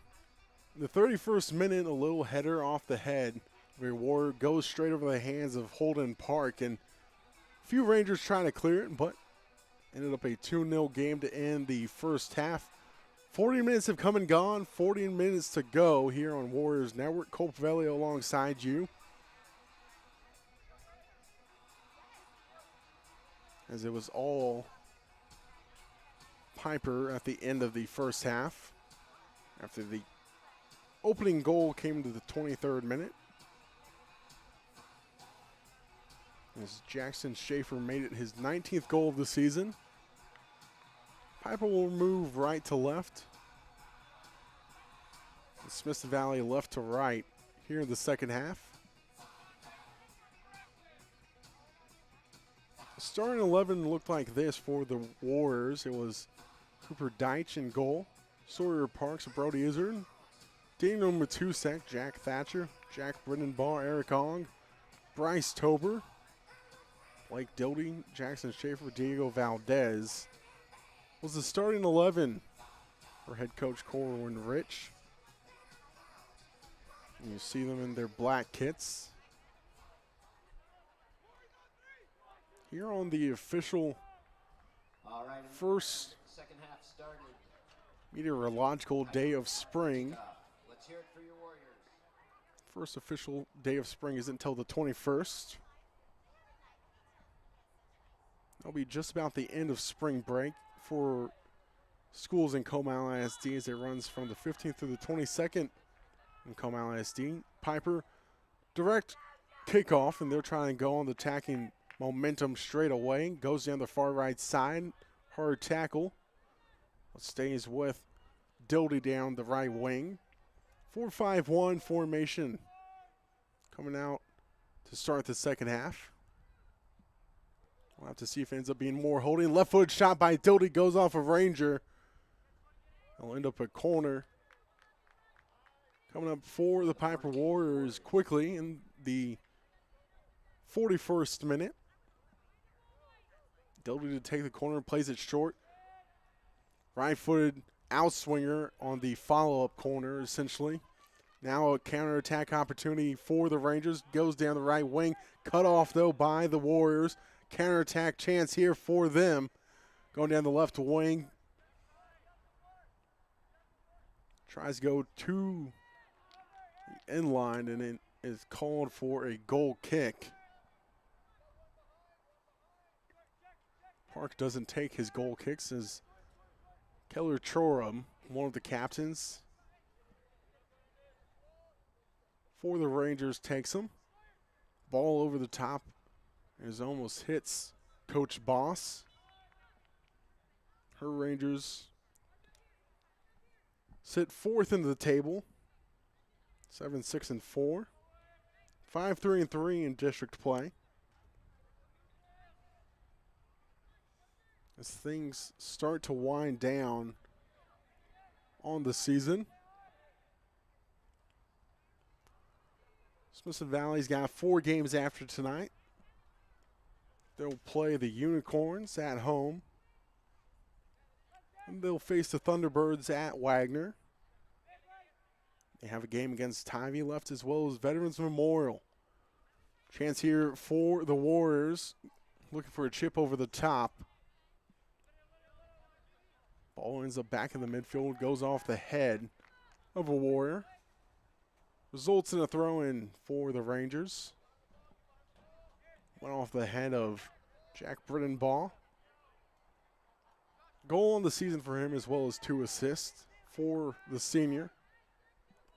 the 31st minute, a little header off the head. Reward goes straight over the hands of Holden Park, and a few Rangers trying to clear it, but ended up a 2-0 game to end the first half. 40 minutes have come and gone, 40 minutes to go here on Warriors Network. Cole Pavelio alongside you. As it was all Pieper at the end of the first half. After the opening goal came to the 23rd minute. As Jackson Schaefer made it his 19th goal of the season. Pieper will move right to left. Smithson Valley left to right here in the second half. The starting 11 looked like this for the Warriors. It was Cooper Deitch in goal. Sawyer Parks, Brody Izzard, Daniel Matusek, Jack Thatcher, Jack Brendenbaugh, Eric Ong, Bryce Tober, Blake Dildy, Jackson Schaefer, Diego Valdez was the starting 11 for head coach Corwin Rich. And you see them in their black kits. Here on the official first Second half started. meteorological day of spring. Let's hear it for your Warriors. First official day of spring isn't until the 21st. That'll be just about the end of spring break for schools in Comal ISD as it runs from the 15th through the 22nd in Comal ISD. Pieper, direct kickoff, and they're trying to go on the attacking momentum straight away. Goes down the far right side. Hard tackle. Stays with Dildy down the right wing. 4-5-1 formation coming out to start the second half. We'll have to see if it ends up being more holding. Left foot shot by Dildy goes off of Ranger. It'll end up a corner. Coming up for the Pieper Warriors quickly in the 41st minute. Dildy to take the corner, plays it short. Right-footed outswinger on the follow-up corner, essentially. Now a counterattack opportunity for the Rangers. Goes down the right wing. Cut off, though, by the Warriors. Counterattack chance here for them. Going down the left wing. Tries to go to the end line, and it is called for a goal kick. Park doesn't take his goal kicks as Keller Chorum, one of the captains for the Rangers, takes him. Ball over the top as almost hits Coach Boss. Her Rangers sit fourth in the table, 7-6-4, 5-3-3 in district play. As things start to wind down on the season. Smithson Valley's got 4 games after tonight. They'll play the Unicorns at home. And they'll face the Thunderbirds at Wagner. They have a game against Tivy left, as well as Veterans Memorial. Chance here for the Warriors. Looking for a chip over the top. Ball ends up back in the midfield, goes off the head of a Warrior. Results in a throw-in for the Rangers. Went off the head of Jack Brittenbaugh. Goal on the season for him, as well as 2 assists for the senior.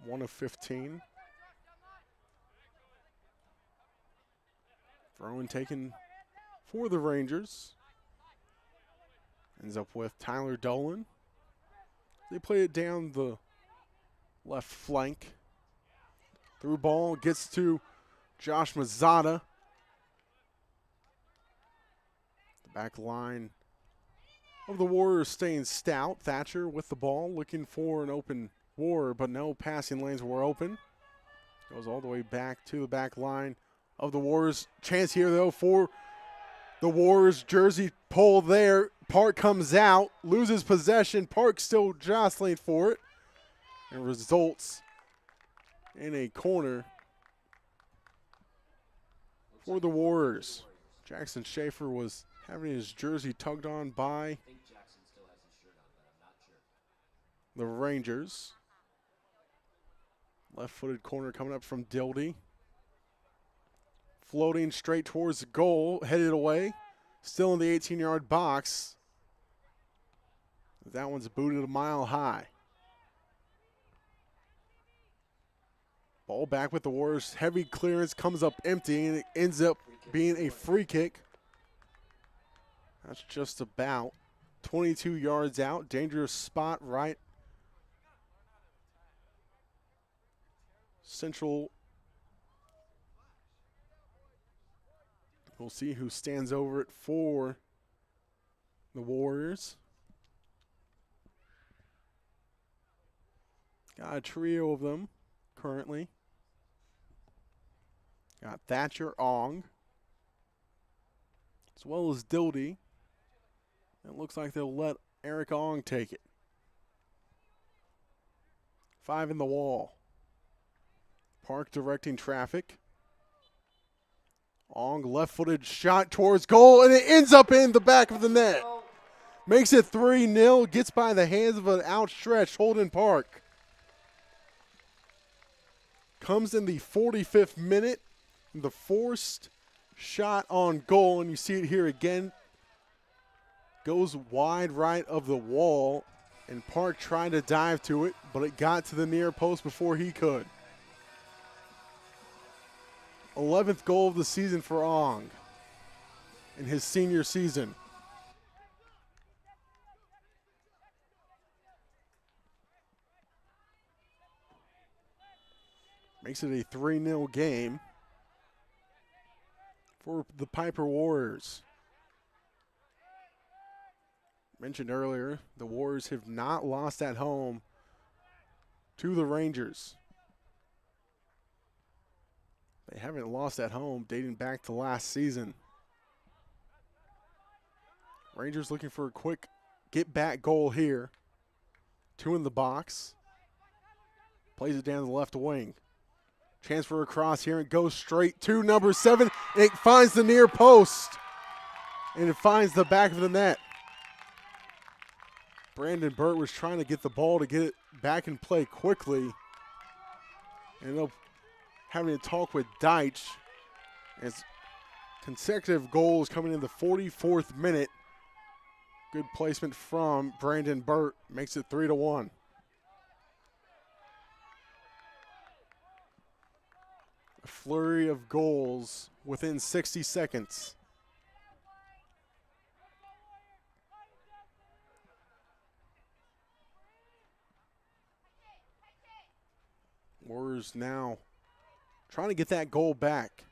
1 of 15. Throw-in taken for the Rangers. Ends up with Tyler Dolan. They play it down the left flank. Through ball, gets to Josh Mazzata. The back line of the Warriors staying stout. Thatcher with the ball, looking for an open Warrior, but no passing lanes were open. Goes all the way back to the back line of the Warriors. Chance here, though, for the Warriors. Jersey pull there. Park comes out, loses possession. Park still jostling for it, and results in a corner for the Warriors. Jackson Schaefer was having his jersey tugged on by the Rangers. Left-footed corner coming up from Dildy. Floating straight towards the goal, headed away. Still in the 18-yard box. That one's booted a mile high. Ball back with the Warriors. Heavy clearance comes up empty, and it ends up being a free kick. That's just about 22 yards out. Dangerous spot right central. We'll see who stands over it for the Warriors. Got a trio of them currently. Got Thatcher Ong, as well as Dildy. It looks like they'll let Eric Ong take it. 5 in the wall. Park directing traffic. Ong left-footed shot towards goal, and it ends up in the back of the net. Makes it 3-0, gets by the hands of an outstretched Holden Park. Comes in the 45th minute, the forced shot on goal, and you see it here again. Goes wide right of the wall, and Park tried to dive to it, but it got to the near post before he could. 11th goal of the season for Ong in his senior season. Makes it a 3-0 game for the Pieper Warriors. Mentioned earlier, the Warriors have not lost at home to the Rangers. They haven't lost at home dating back to last season. Rangers looking for a quick get-back goal here. 2 in the box. Plays it down the left wing. Chance for a cross here and goes straight to number 7. And it finds the near post. And it finds the back of the net. Brandon Burt was trying to get the ball to get it back in play quickly. Ended up having to talk with Deitch as consecutive goals coming in the 44th minute. Good placement from Brandon Burt. Makes it 3-1. A flurry of goals within 60 seconds. Warriors now trying to get that goal back.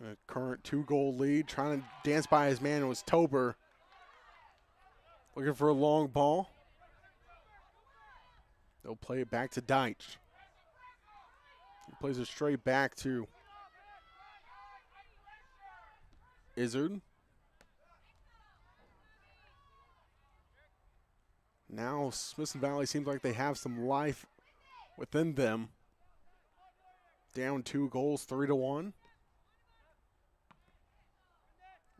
A current 2-goal lead. Trying to dance by his man was Tober. Looking for a long ball. They'll play it back to Deitch. He plays it straight back to Izzard. Now Smithson Valley seems like they have some life within them. Down 2 goals, 3-1.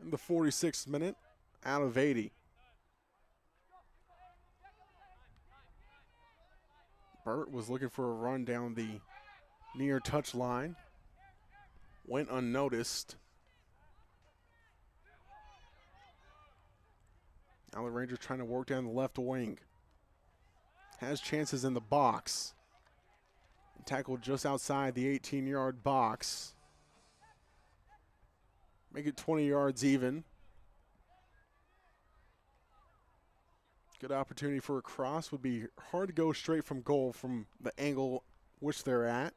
In the 46th minute, out of 80. Burt was looking for a run down the near touch line. Went unnoticed. Now the Rangers trying to work down the left wing. Has chances in the box. Tackled just outside the 18-yard box. Make it 20 yards even. Good opportunity for a cross. Would be hard to go straight from goal from the angle which they're at.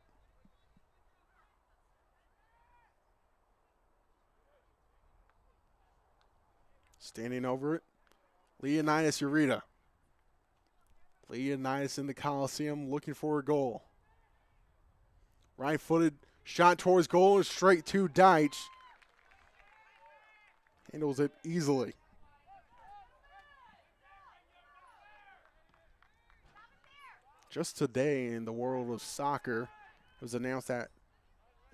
Standing over it, Leonidas Ureta. Leonidas in the Coliseum looking for a goal. Right-footed shot towards goal and straight to Deitch. Handles it easily. Just today in the world of soccer, it was announced that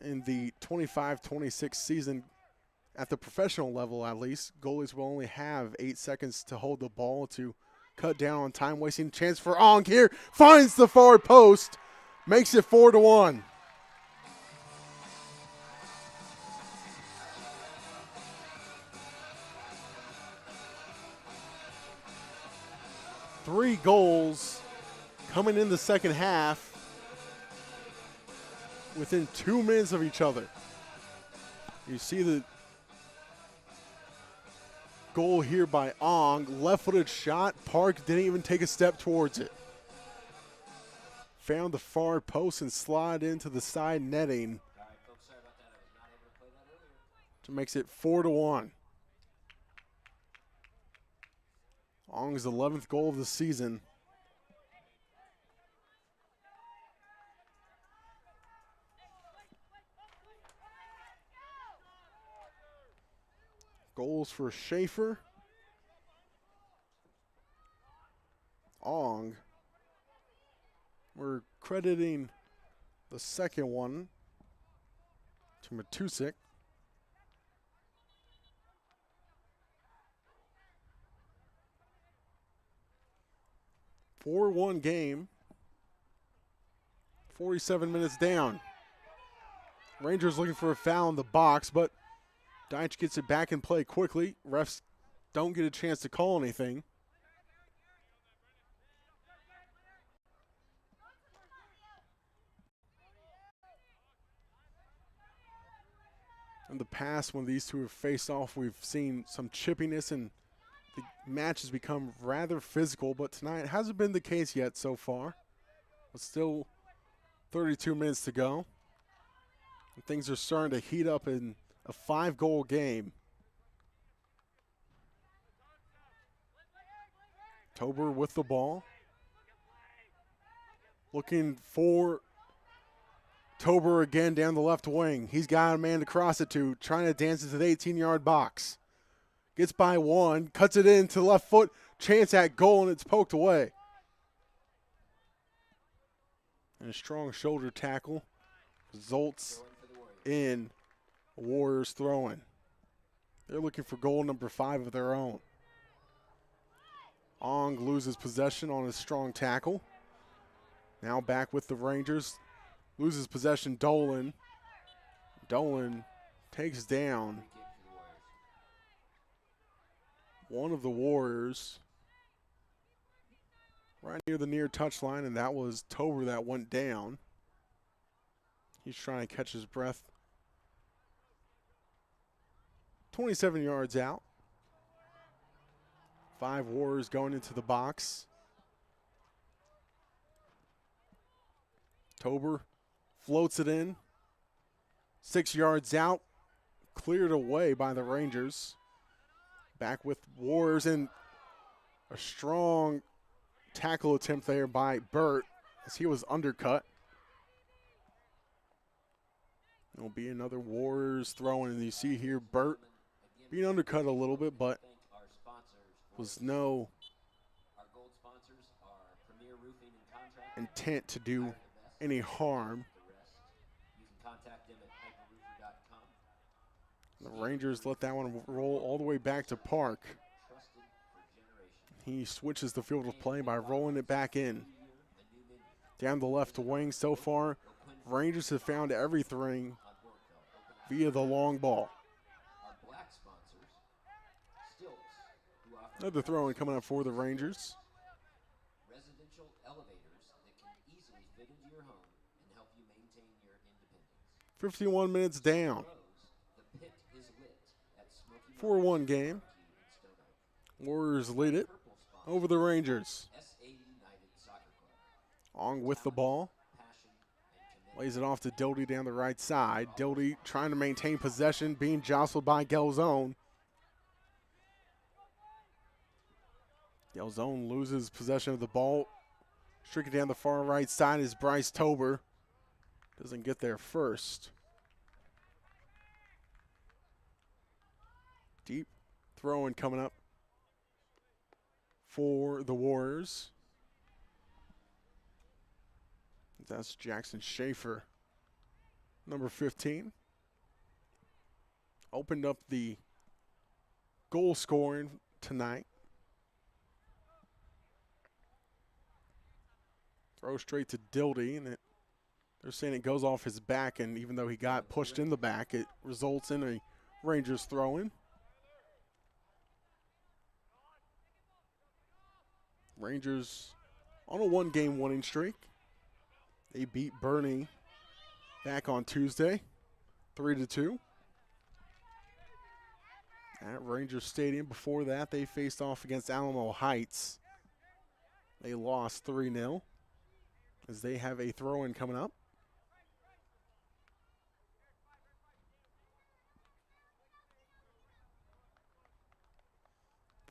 in the 25-26 season, at the professional level at least, goalies will only have 8 seconds to hold the ball to cut down on time wasting. Chance for Ong here. Finds the far post. Makes it 4-1. Three goals coming in the second half within 2 minutes of each other. You see the goal here by Ong. Left-footed shot. Park didn't even take a step towards it. Found the far post and slid into the side netting. Which makes it 4-1. Ong's 11th goal of the season. Goals for Schaefer. Ong. We're crediting the second one to Matusik. Four-1 game. 47 minutes down. Rangers looking for a foul in the box, but Deitch gets it back in play quickly. Refs don't get a chance to call anything. In the past, when these two have faced off, we've seen some chippiness and the match has become rather physical, but tonight it hasn't been the case yet so far. But still 32 minutes to go. And things are starting to heat up in a 5-goal game. Tober with the ball. Looking for Tober again down the left wing. He's got a man to cross it to, trying to dance into the 18-yard box. Gets by one, cuts it in to the left foot, chance at goal, and it's poked away. And a strong shoulder tackle results in Warriors throwing. They're looking for goal number 5 of their own. Ong loses possession on a strong tackle. Now back with the Rangers. Loses possession, Dolan. Dolan takes down one of the Warriors right near the near touchline, and that was Tober that went down. He's trying to catch his breath. 27 yards out. 5 Warriors going into the box. Tober floats it in. 6 yards out. Cleared away by the Rangers. Back with Warriors, and a strong tackle attempt there by Burt as he was undercut. There'll be another Warriors throwing, and you see here Burt being undercut a little bit, but was no intent to do any harm. The Rangers let that one roll all the way back to Park. He switches the field of play by rolling it back in. Down the left wing so far, Rangers have found everything via the long ball. Another throw-in coming up for the Rangers. Residential elevators that can easily fit into your home and help you maintain your independence. 51 minutes down. The pit is lit at Smoky 4-1 game. Warriors lead it over the Rangers. Ong with the ball. Lays it off to Dildy down the right side. Dildy trying to maintain possession, being jostled by Gelzone. Gelzone loses possession of the ball. Streaking down the far right side is Bryce Tober. Doesn't get there first. Deep throw-in coming up for the Warriors. That's Jackson Schaefer, number 15. Opened up the goal scoring tonight. Throw straight to Dildy, and they're saying it goes off his back, and even though he got pushed in the back, it results in a Rangers throw-in. Rangers on a 1-game winning streak. They beat Bernie back on Tuesday, 3-2. At Rangers Stadium. Before that, they faced off against Alamo Heights. They lost 3-0 as they have a throw-in coming up.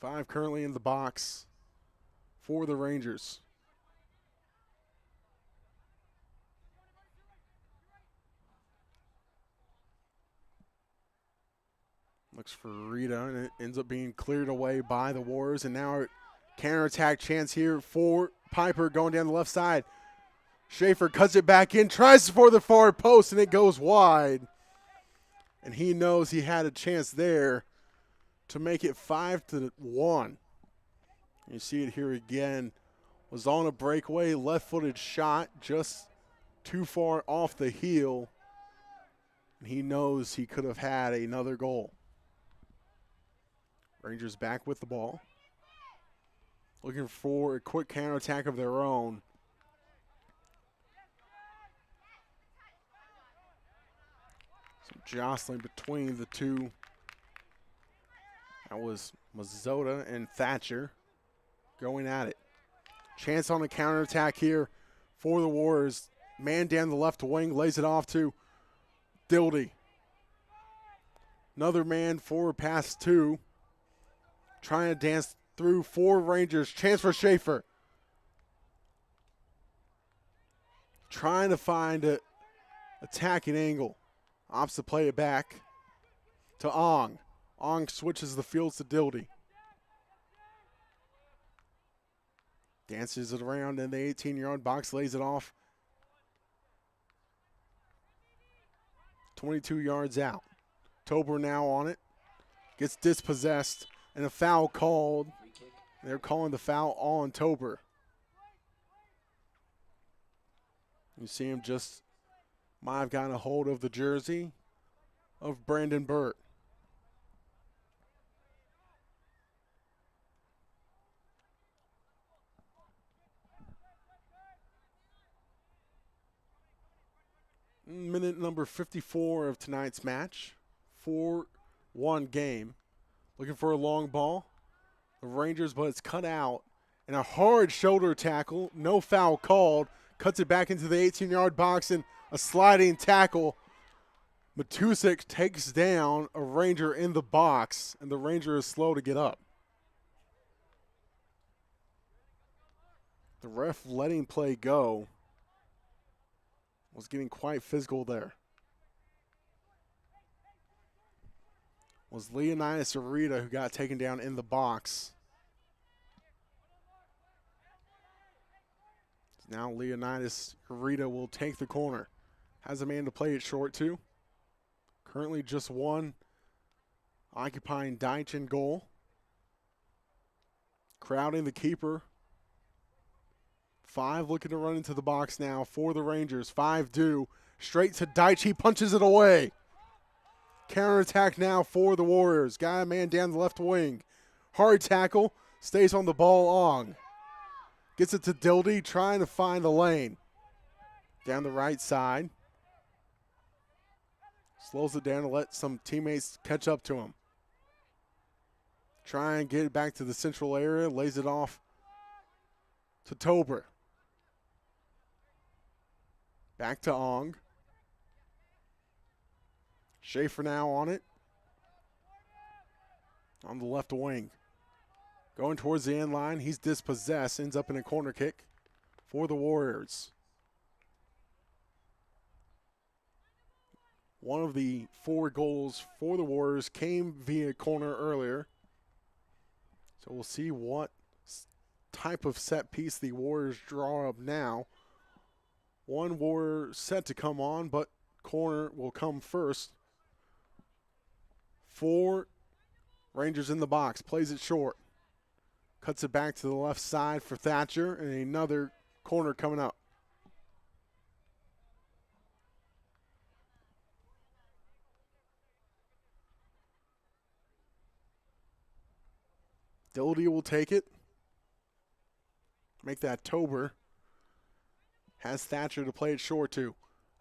Five currently in the box for the Rangers. Looks for Rita, and it ends up being cleared away by the Warriors. And now a counterattack chance here for Pieper going down the left side. Schaefer cuts it back in, tries for the far post, and it goes wide. And he knows he had a chance there to make it 5-1. You see it here again. Was on a breakaway, left-footed shot, just too far off the heel. And he knows he could have had another goal. Rangers back with the ball. Looking for a quick counterattack of their own. Some jostling between the two. That was Mazzota and Thatcher going at it. Chance on a counterattack here for the Warriors. Man down the left wing, lays it off to Dildy. Another man forward pass two. Trying to dance through 4 Rangers. Chance for Schaefer. Trying to find an attacking angle. Opts to play it back to Ong. Ong switches the fields to Dildy. Dances it around in the 18-yard box, lays it off. 22 yards out. Tober now on it. Gets dispossessed and a foul called. They're calling the foul on Tober. You see him just might have gotten a hold of the jersey of Brandon Burt. Minute number 54 of tonight's match. 4-1 game. Looking for a long ball. The Rangers, but it's cut out. And a hard shoulder tackle. No foul called. Cuts it back into the 18-yard box and a sliding tackle. Matusik takes down a Ranger in the box, and the Ranger is slow to get up. The ref letting play go. Was getting quite physical there. Was Leonidas Arita who got taken down in the box. Now Leonidas Arita will take the corner. Has a man to play it short to. Currently just one occupying Deitch in goal. Crowding the keeper. 5 looking to run into the box now for the Rangers. 5 do. Straight to Deitch. He punches it away. Counterattack now for the Warriors. Got a man down the left wing. Hard tackle. Stays on the ball. Ong. Gets it to Dildy. Trying to find the lane. Down the right side. Slows it down to let some teammates catch up to him. Try and get it back to the central area. Lays it off to Tober. Back to Ong. Schaefer now on it. On the left wing. Going towards the end line. He's dispossessed. Ends up in a corner kick for the Warriors. One of the 4 goals for the Warriors came via corner earlier. So we'll see what type of set piece the Warriors draw up now. One Warrior set to come on, but corner will come first. 4 Rangers in the box. Plays it short. Cuts it back to the left side for Thatcher, and another corner coming up. Dildy will take it. Make that Tober. Has Thatcher to play it short to.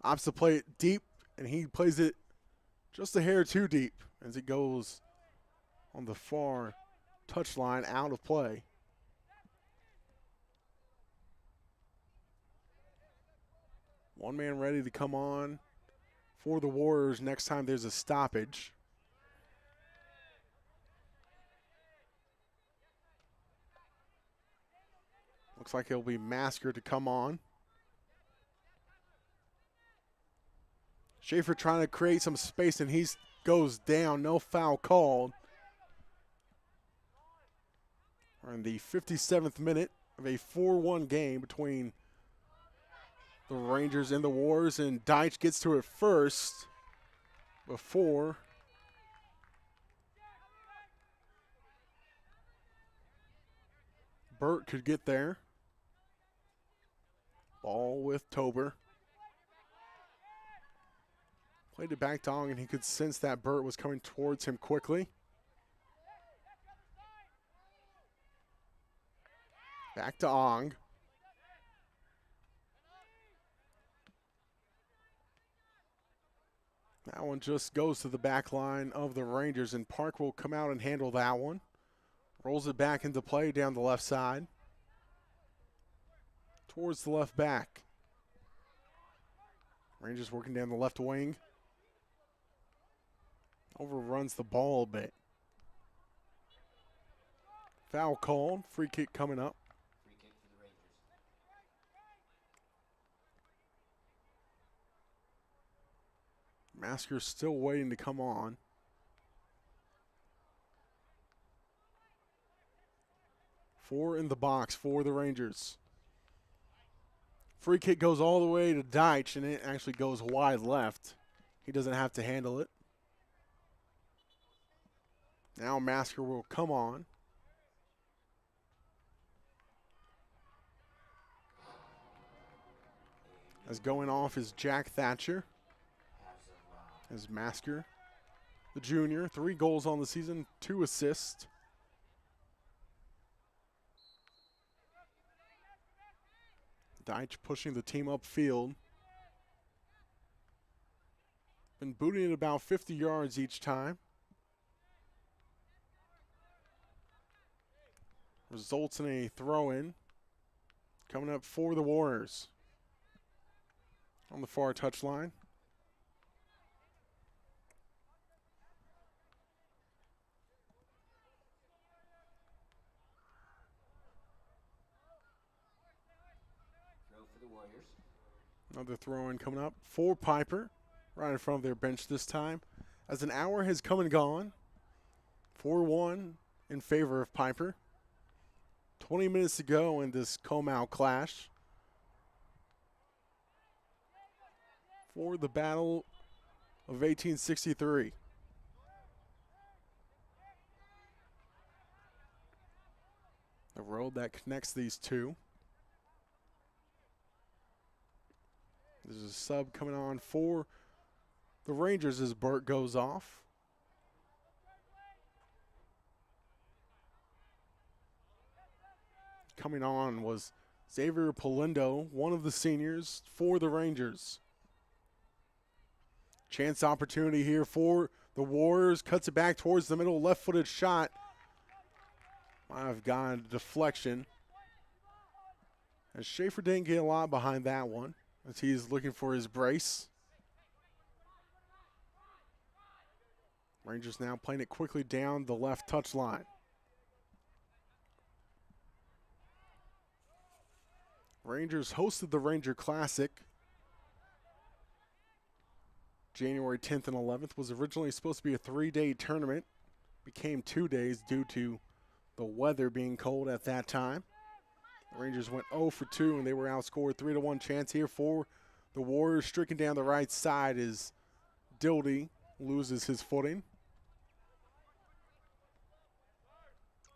Opts to play it deep, and he plays it just a hair too deep as it goes on the far touchline out of play. One man ready to come on for the Warriors next time there's a stoppage. Looks like it'll be Masker to come on. Schaefer trying to create some space, and he goes down. No foul called. We're in the 57th minute of a 4-1 game between the Rangers and the Warriors, and Deitch gets to it first. before Burt could get there. Ball with Tober. Played it back to Ong, and he could sense that Burt was coming towards him quickly. Back to Ong. That one just goes to the back line of the Rangers, and Park will come out and handle that one. Rolls it back into play down the left side. Towards the left back. Rangers working down the left wing. Overruns the ball a bit. Foul called. Free kick coming up. Free kick for the Rangers. Masker's still waiting to come on. Four in the box for the Rangers. Free kick goes all the way to Deitch, and it actually goes wide left. He doesn't have to handle it. Now Masker will come on. As going off is Jack Thatcher. As Masker, the junior, 3 goals on the season, 2 assists. Deitch pushing the team upfield. Been booting it about 50 yards each time. Results in a throw-in. Coming up for the Warriors. On the far touchline. Throw for the Warriors. Another throw-in coming up for Pieper. Right in front of their bench this time. As an hour has come and gone. 4-1 in favor of Pieper. 20 minutes to go in this Comal clash. For the Battle of 1863. The road that connects these two. There's a sub coming on for the Rangers as Burt goes off. Coming on was Xavier Polindo, one of the seniors for the Rangers. Chance opportunity here for the Warriors. Cuts it back towards the middle. Left-footed shot. Might have gone deflection. As Schaefer didn't get a lot behind that one, as he's looking for his brace. Rangers now playing it quickly down the left touchline. Rangers hosted the Ranger Classic January 10th and 11th. Was originally supposed to be a 3-day tournament. Became 2 days due to the weather being cold at that time. The Rangers went 0 for 2 and they were outscored 3-1. Chance here for the Warriors. Stricken down the right side as Dildy loses his footing.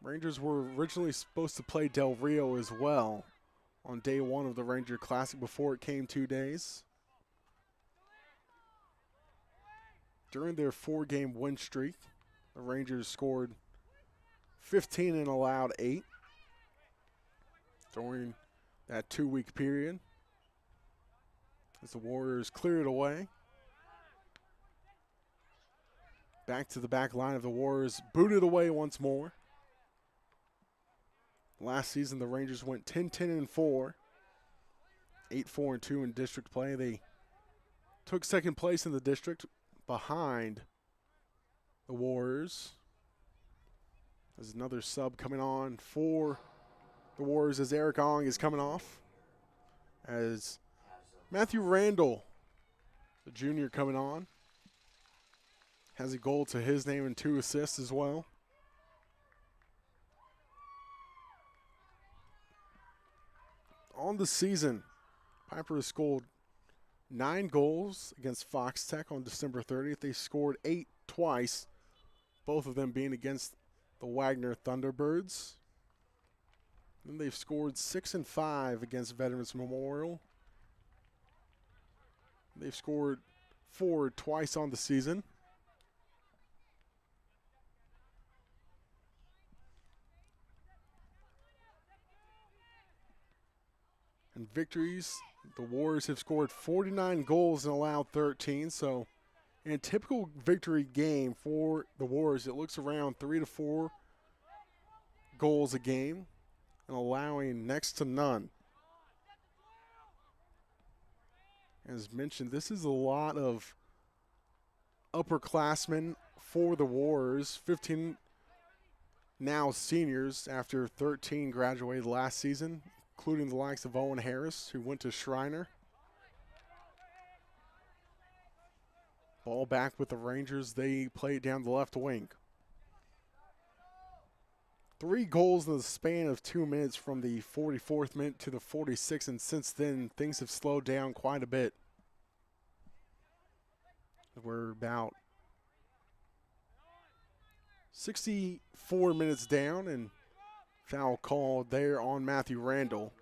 Rangers were originally supposed to play Del Rio as well on day 1 of the Ranger Classic before it came 2 days. During their 4-game win streak, the Rangers scored 15 and allowed 8 during that 2-week period. As the Warriors clear it away. Back to the back line of the Warriors, booted away once more. Last season, the Rangers went 10-10-4, 8-4-2 in district play. They took second place in the district behind the Warriors. There's another sub coming on for the Warriors as Eric Ong is coming off. As Matthew Randall, the junior, coming on. Has a goal to his name and 2 assists as well. On the season, Pieper has scored 9 goals against Fox Tech on December 30th. They scored 8 twice, both of them being against the Wagner Thunderbirds. Then they've scored 6 and 5 against Veterans Memorial. They've scored 4 twice on the season. And victories, the Warriors have scored 49 goals and allowed 13. So in a typical victory game for the Warriors, it looks around 3 to 4 goals a game and allowing next to none. As mentioned, this is a lot of upperclassmen for the Warriors. 15 now seniors after 13 graduated last season, including the likes of Owen Harris, who went to Schreiner. Ball back with the Rangers. They play it down the left wing. 3 goals in the span of 2 minutes from the 44th minute to the 46th, and since then, things have slowed down quite a bit. We're about 64 minutes down, and foul called there on Matthew Randall.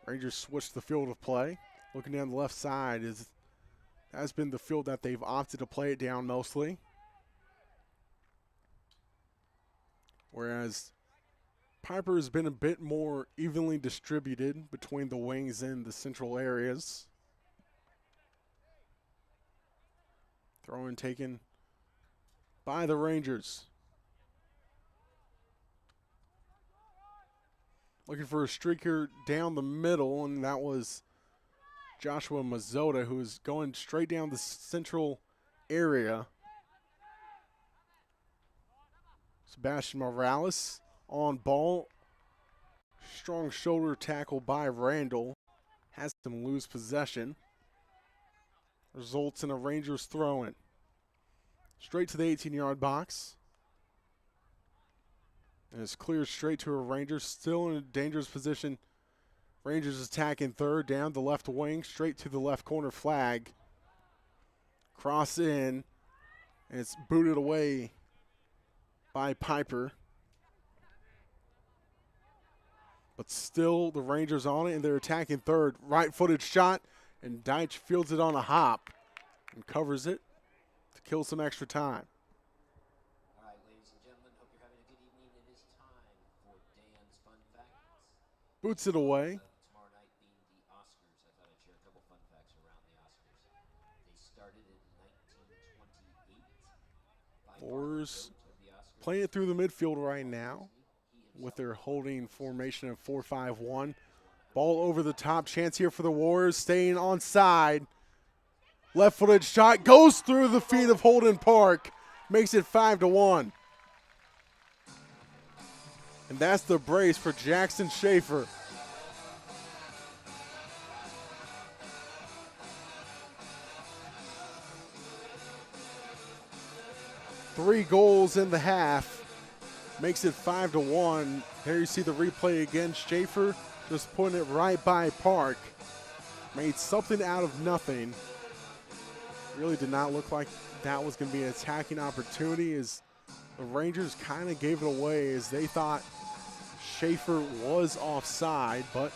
Rangers switch the field of play. Looking down the left side, has been the field that they've opted to play it down mostly. Whereas Pieper has been a bit more evenly distributed between the wings and the central areas. Throw in taken by the Rangers. Looking for a streaker down the middle, and that was Joshua Mazzota, who is going straight down the central area. Sebastian Morales on ball. Strong shoulder tackle by Randall. Has him lose possession. Results in a Rangers throw-in. Straight to the 18-yard box. And it's cleared straight to a Rangers. Still in a dangerous position. Rangers attacking third, down the left wing, straight to the left corner flag. Cross in, and it's booted away by Pieper. But still the Rangers on it, and they're attacking third. Right-footed shot, and Deitch fields it on a hop and covers it to kill some extra time. All right, ladies and gentlemen, hope you're having a good evening. It is time for Dan's Fun Facts. Boots it away. Tomorrow night being the Oscars, I thought I'd share a couple fun facts around the Oscars. They started in 1928. Warriors playing it through the midfield right now with their holding formation of 4-5-1. Ball over the top. Chance here for the Warriors. Staying onside. Left-footed shot goes through the feet of Holden Park. Makes it 5-1. And that's the brace for Jackson Schaefer. Three goals in the half. Makes it 5-1. There you see the replay again. Schaefer just putting it right by Park. Made something out of nothing. Really did not look like that was going to be an attacking opportunity, as the Rangers kind of gave it away, as they thought Schaefer was offside, but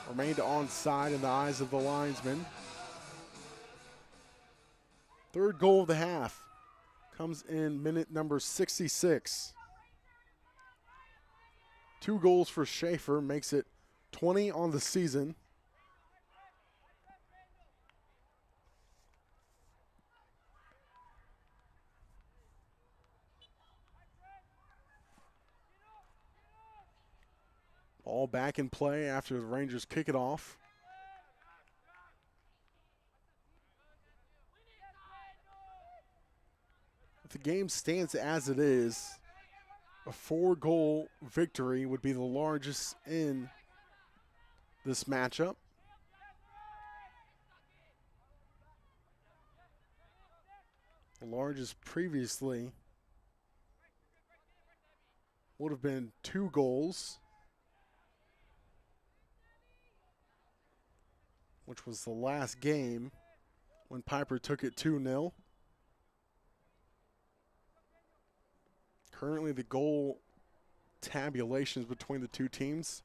remained onside in the eyes of the linesman. Third goal of the half comes in minute number 66. 2 goals for Schaefer makes it 20 on the season. Ball back in play after the Rangers kick it off. If the game stands as it is, a 4-goal victory would be the largest in this matchup. The largest previously would have been 2 goals. which was the last game when Pieper took it 2-0. Currently the goal tabulations between the two teams.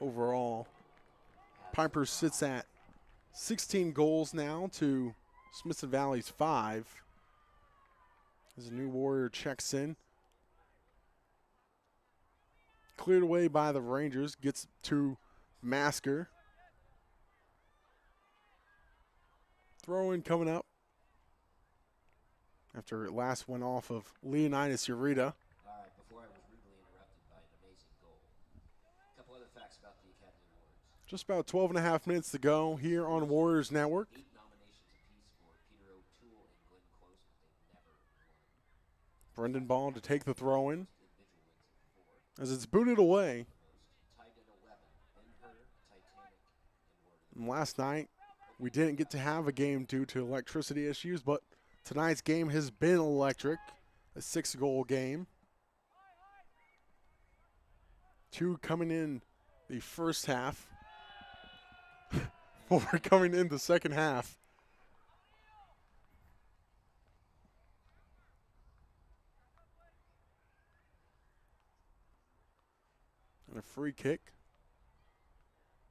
Overall, Pieper sits at 16 goals now to Smithson Valley's 5. As a new Warrior checks in. Cleared away by the Rangers, gets to Masker. Throw in coming up after it last went off of Leonidas Ureta. All right, before I was rudely interrupted by an amazing goal. A couple other facts about the Academy Awards. Just about 12 and a half minutes to go here on Warriors Network. 8 nominations apiece for Peter O'Toole and Glenn Close, but they never won. Brendan Ball to take the throw in as it's booted away. Tied at 11. Ben-Hur, Titanic, And last night, we didn't get to have a game due to electricity issues, but tonight's game has been electric. A 6-goal game. 2 coming in the first half. 4 coming in the second half. And a free kick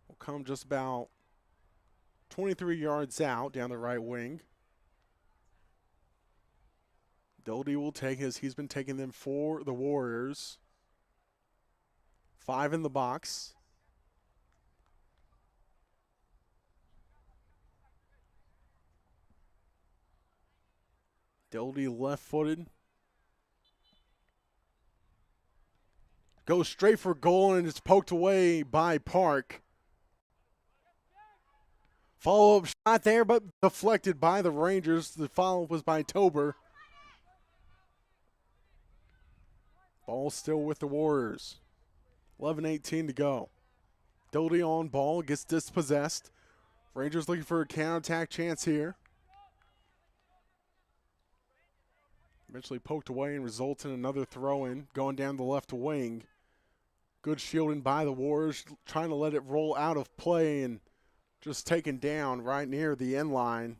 will come just about 23 yards out down the right wing. Doty will take his. He's been taking them for the Warriors. 5 in the box. Doty left-footed. Goes straight for goal and it's poked away by Park. Follow-up shot there, but deflected by the Rangers. The follow-up was by Tober. Ball still with the Warriors. 11:18 to go. Doty on ball, gets dispossessed. Rangers looking for a counterattack chance here. Eventually poked away and results in another throw-in going down the left wing. Good shielding by the Warriors, trying to let it roll out of play and just taken down right near the end line.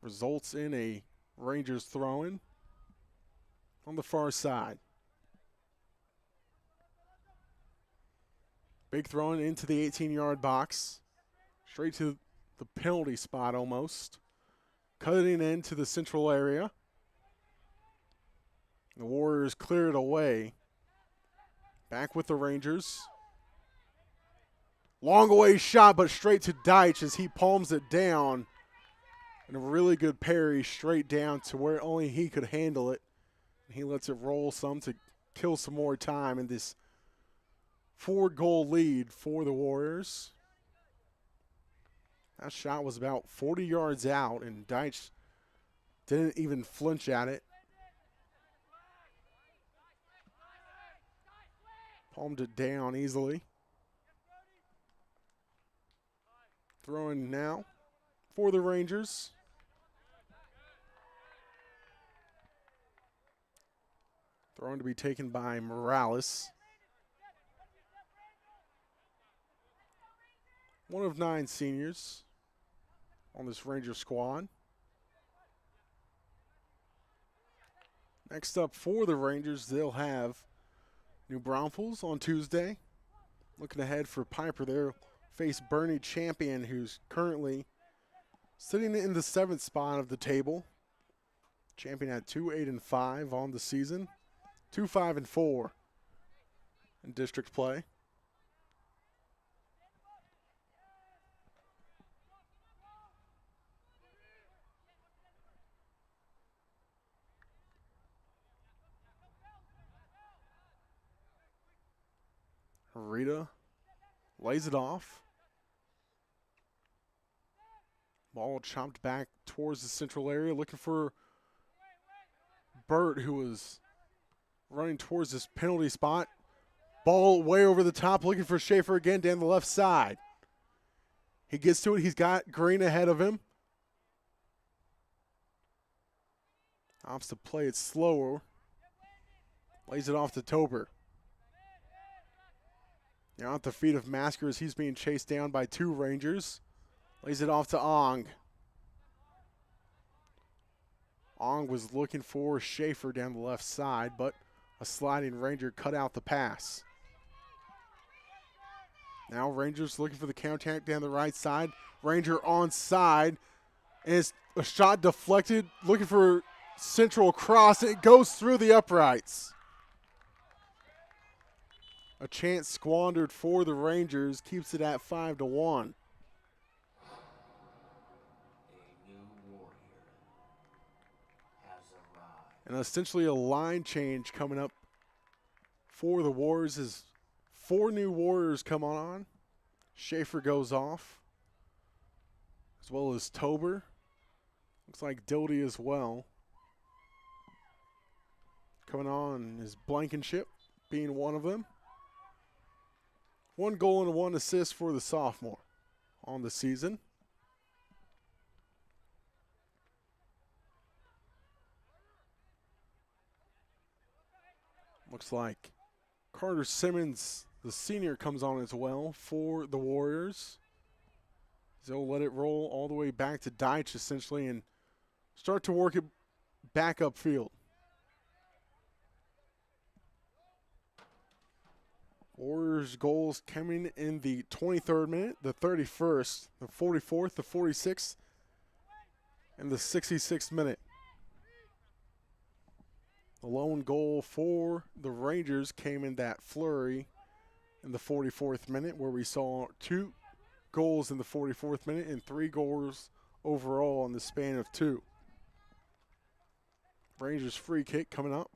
Results in a Rangers throw-in on the far side. Big throw-in into the 18-yard box. Straight to the penalty spot almost. Cutting into the central area. The Warriors clear it away. Back with the Rangers. Long away shot, but straight to Deitch as he palms it down. And a really good parry straight down to where only he could handle it. He lets it roll some to kill some more time in this 4-goal lead for the Warriors. That shot was about 40 yards out, and Deitch didn't even flinch at it. Palmed it down easily. Throwing now for the Rangers. Throwing to be taken by Morales. One of 9 seniors on this Ranger squad. Next up for the Rangers, they'll have New Braunfels on Tuesday. Looking ahead for Pieper, they'll face Bernie Champion, who's currently sitting in the 7th spot of the table. Champion at 2-8-5 on the season. 2-5-4 in district play. Rita lays it off. Ball chopped back towards the central area, looking for Burt, who was running towards this penalty spot. Ball way over the top, looking for Schaefer again down the left side. He gets to it. He's got Green ahead of him. Opts to play it slower. Lays it off to Tober. Now at the feet of Masker as he's being chased down by 2 Rangers. Lays it off to Ong. Ong was looking for Schaefer down the left side, but a sliding Ranger cut out the pass. Now Rangers looking for the counter down the right side. Ranger onside. And it's a shot deflected, looking for central cross, and it goes through the uprights. A chance squandered for the Rangers, keeps it at 5-1. And essentially a line change coming up for the Warriors as 4 new Warriors come on. Schaefer goes off, as well as Tober. Looks like Doty as well. Coming on is Blankenship, being one of them. 1 goal and 1 assist for the sophomore on the season. Looks like Carter Simmons, the senior, comes on as well for the Warriors. They'll let it roll all the way back to Deitch essentially and start to work it back upfield. Warriors goals coming in the 23rd minute, the 31st, the 44th, the 46th, and the 66th minute. The lone goal for the Rangers came in that flurry in the 44th minute, where we saw 2 goals in the 44th minute and 3 goals overall in the span of 2. Rangers free kick coming up.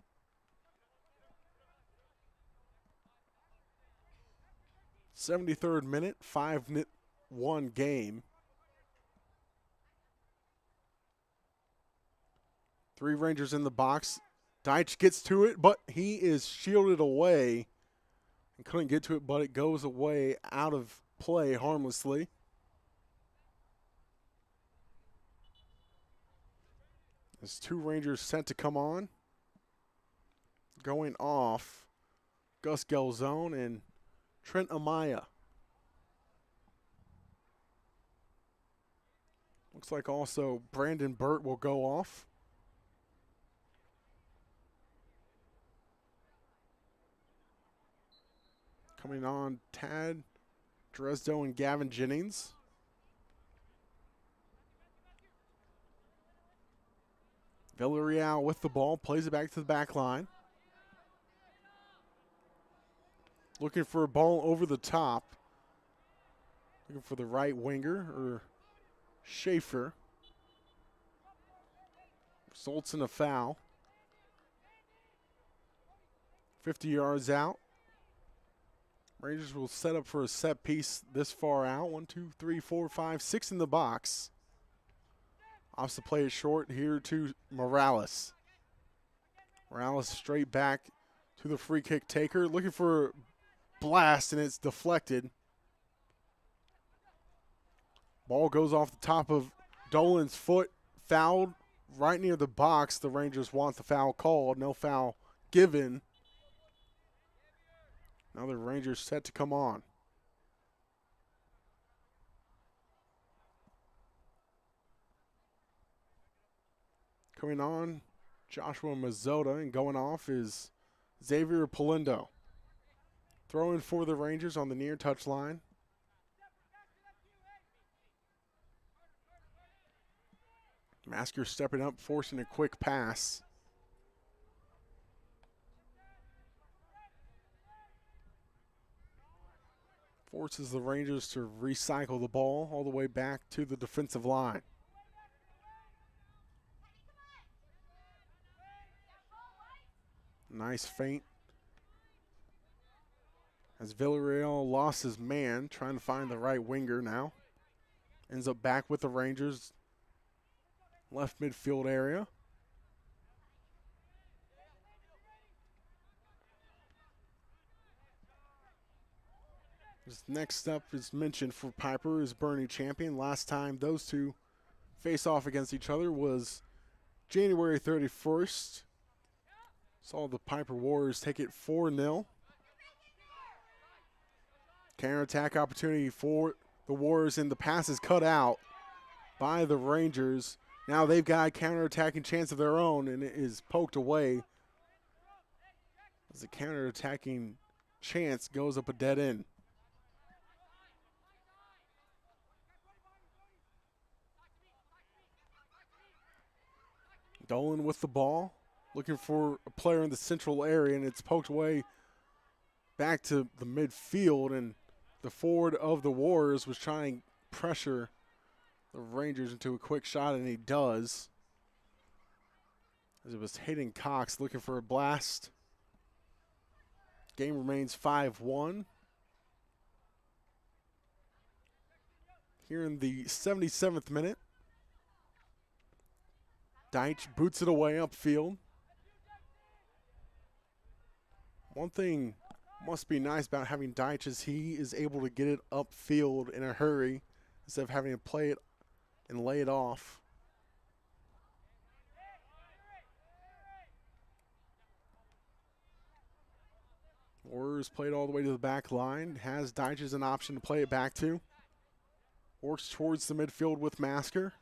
'73rd minute, 5-1 game. 3 Rangers in the box. Deitch gets to it, but he is shielded away and couldn't get to it, but it goes away out of play harmlessly. There's 2 Rangers sent to come on. Going off, Gus Gelzone and Trent Amaya. Looks like also Brandon Burt will go off. Coming on, Tad Dresdo and Gavin Jennings. Villarreal with the ball, plays it back to the back line. Looking for a ball over the top. Looking for the right winger, or Schaefer. Results in a foul. 50 yards out. Rangers will set up for a set piece this far out. 1, 2, 3, 4, 5, 6 in the box. Opts to play it short here to Morales. Morales straight back to the free kick taker. Looking for a blast, and it's deflected. Ball goes off the top of Dolan's foot. Fouled right near the box. The Rangers want the foul called. No foul given. Now the Rangers set to come on. Coming on, Joshua Mazzota, and going off is Xavier Polindo. Throwing for the Rangers on the near touch line. Masker stepping up, forcing a quick pass. Forces the Rangers to recycle the ball all the way back to the defensive line. Nice feint. As Villarreal lost his man, trying to find the right winger now. Ends up back with the Rangers. Left midfield area. Next up, as mentioned for Pieper, is Bernie Champion. Last time those two face off against each other was January 31st. Saw the Pieper Warriors take it 4-0. Counterattack opportunity for the Warriors, and the pass is cut out by the Rangers. Now they've got a counterattacking chance of their own, and it is poked away as the counterattacking chance goes up a dead end. Dolan with the ball, looking for a player in the central area, and it's poked away back to the midfield, and the forward of the Warriors was trying to pressure the Rangers into a quick shot, and he does. As it was Hayden Cox looking for a blast. Game remains 5-1. Here in the 77th minute. Deitch boots it away upfield. One thing must be nice about having Deitch is he is able to get it upfield in a hurry instead of having to play it and lay it off. Warriors played all the way to the back line. Has Deitch as an option to play it back to. Works towards the midfield with Masker.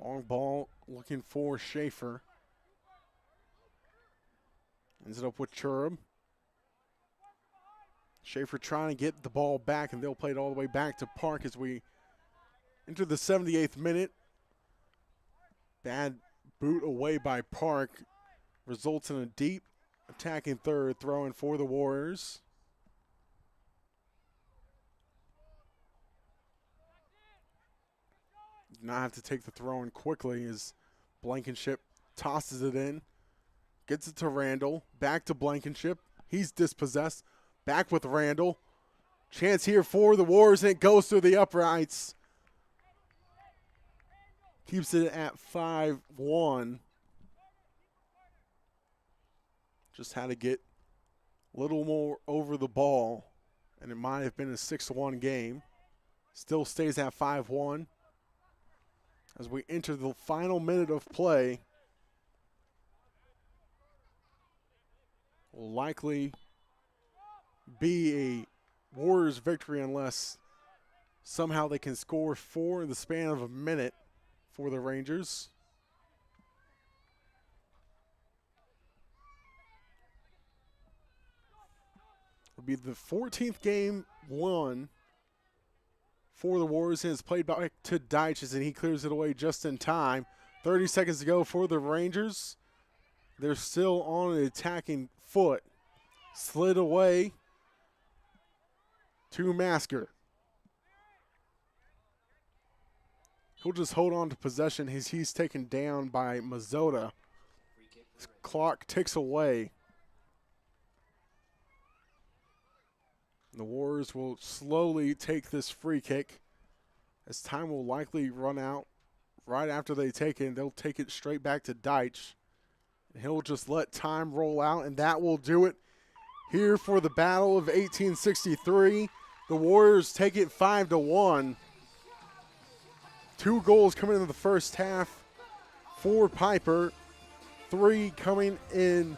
Long ball looking for Schaefer. Ends it up with Cherub. Schaefer trying to get the ball back, and they'll play it all the way back to Park as we enter the 78th minute. Bad boot away by Park results in a deep attacking third throw in for the Warriors. Do not have to take the throw in quickly as Blankenship tosses it in. Gets it to Randall. Back to Blankenship. He's dispossessed. Back with Randall. Chance here for the Warriors, and it goes through the uprights. Keeps it at 5-1. Just had to get a little more over the ball, and it might have been a 6-1 game. Still stays at 5-1. As we enter the final minute of play, will likely be a Warriors victory unless somehow they can score 4 in the span of a minute for the Rangers. It'll be the 14th game won for the Warriors, and it's played back to Deitch, and he clears it away just in time. 30 seconds to go for the Rangers. They're still on an attacking foot. Slid away to Masker. He'll just hold on to possession as he's taken down by Mazzota. His clock ticks away. The Warriors will slowly take this free kick as time will likely run out right after they take it. They'll take it straight back to Deitch. He'll just let time roll out, and that will do it here for the Battle of 1863. The Warriors take it 5-1. 2 goals coming in the first half for Pieper. 3 coming in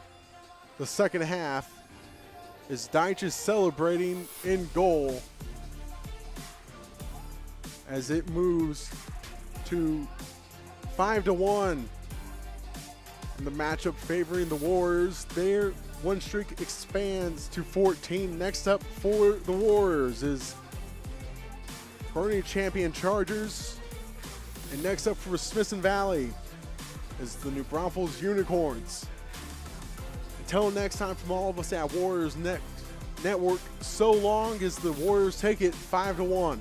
the second half. As Deitch is celebrating in goal as it moves to 5-1 in the matchup favoring the Warriors. Their win streak expands to 14. Next up for the Warriors is reigning champion Chargers, and next up for Smithson Valley is the New Braunfels Unicorns. Until next time, from all of us at Warriors Network, so long as the Warriors take it 5-1.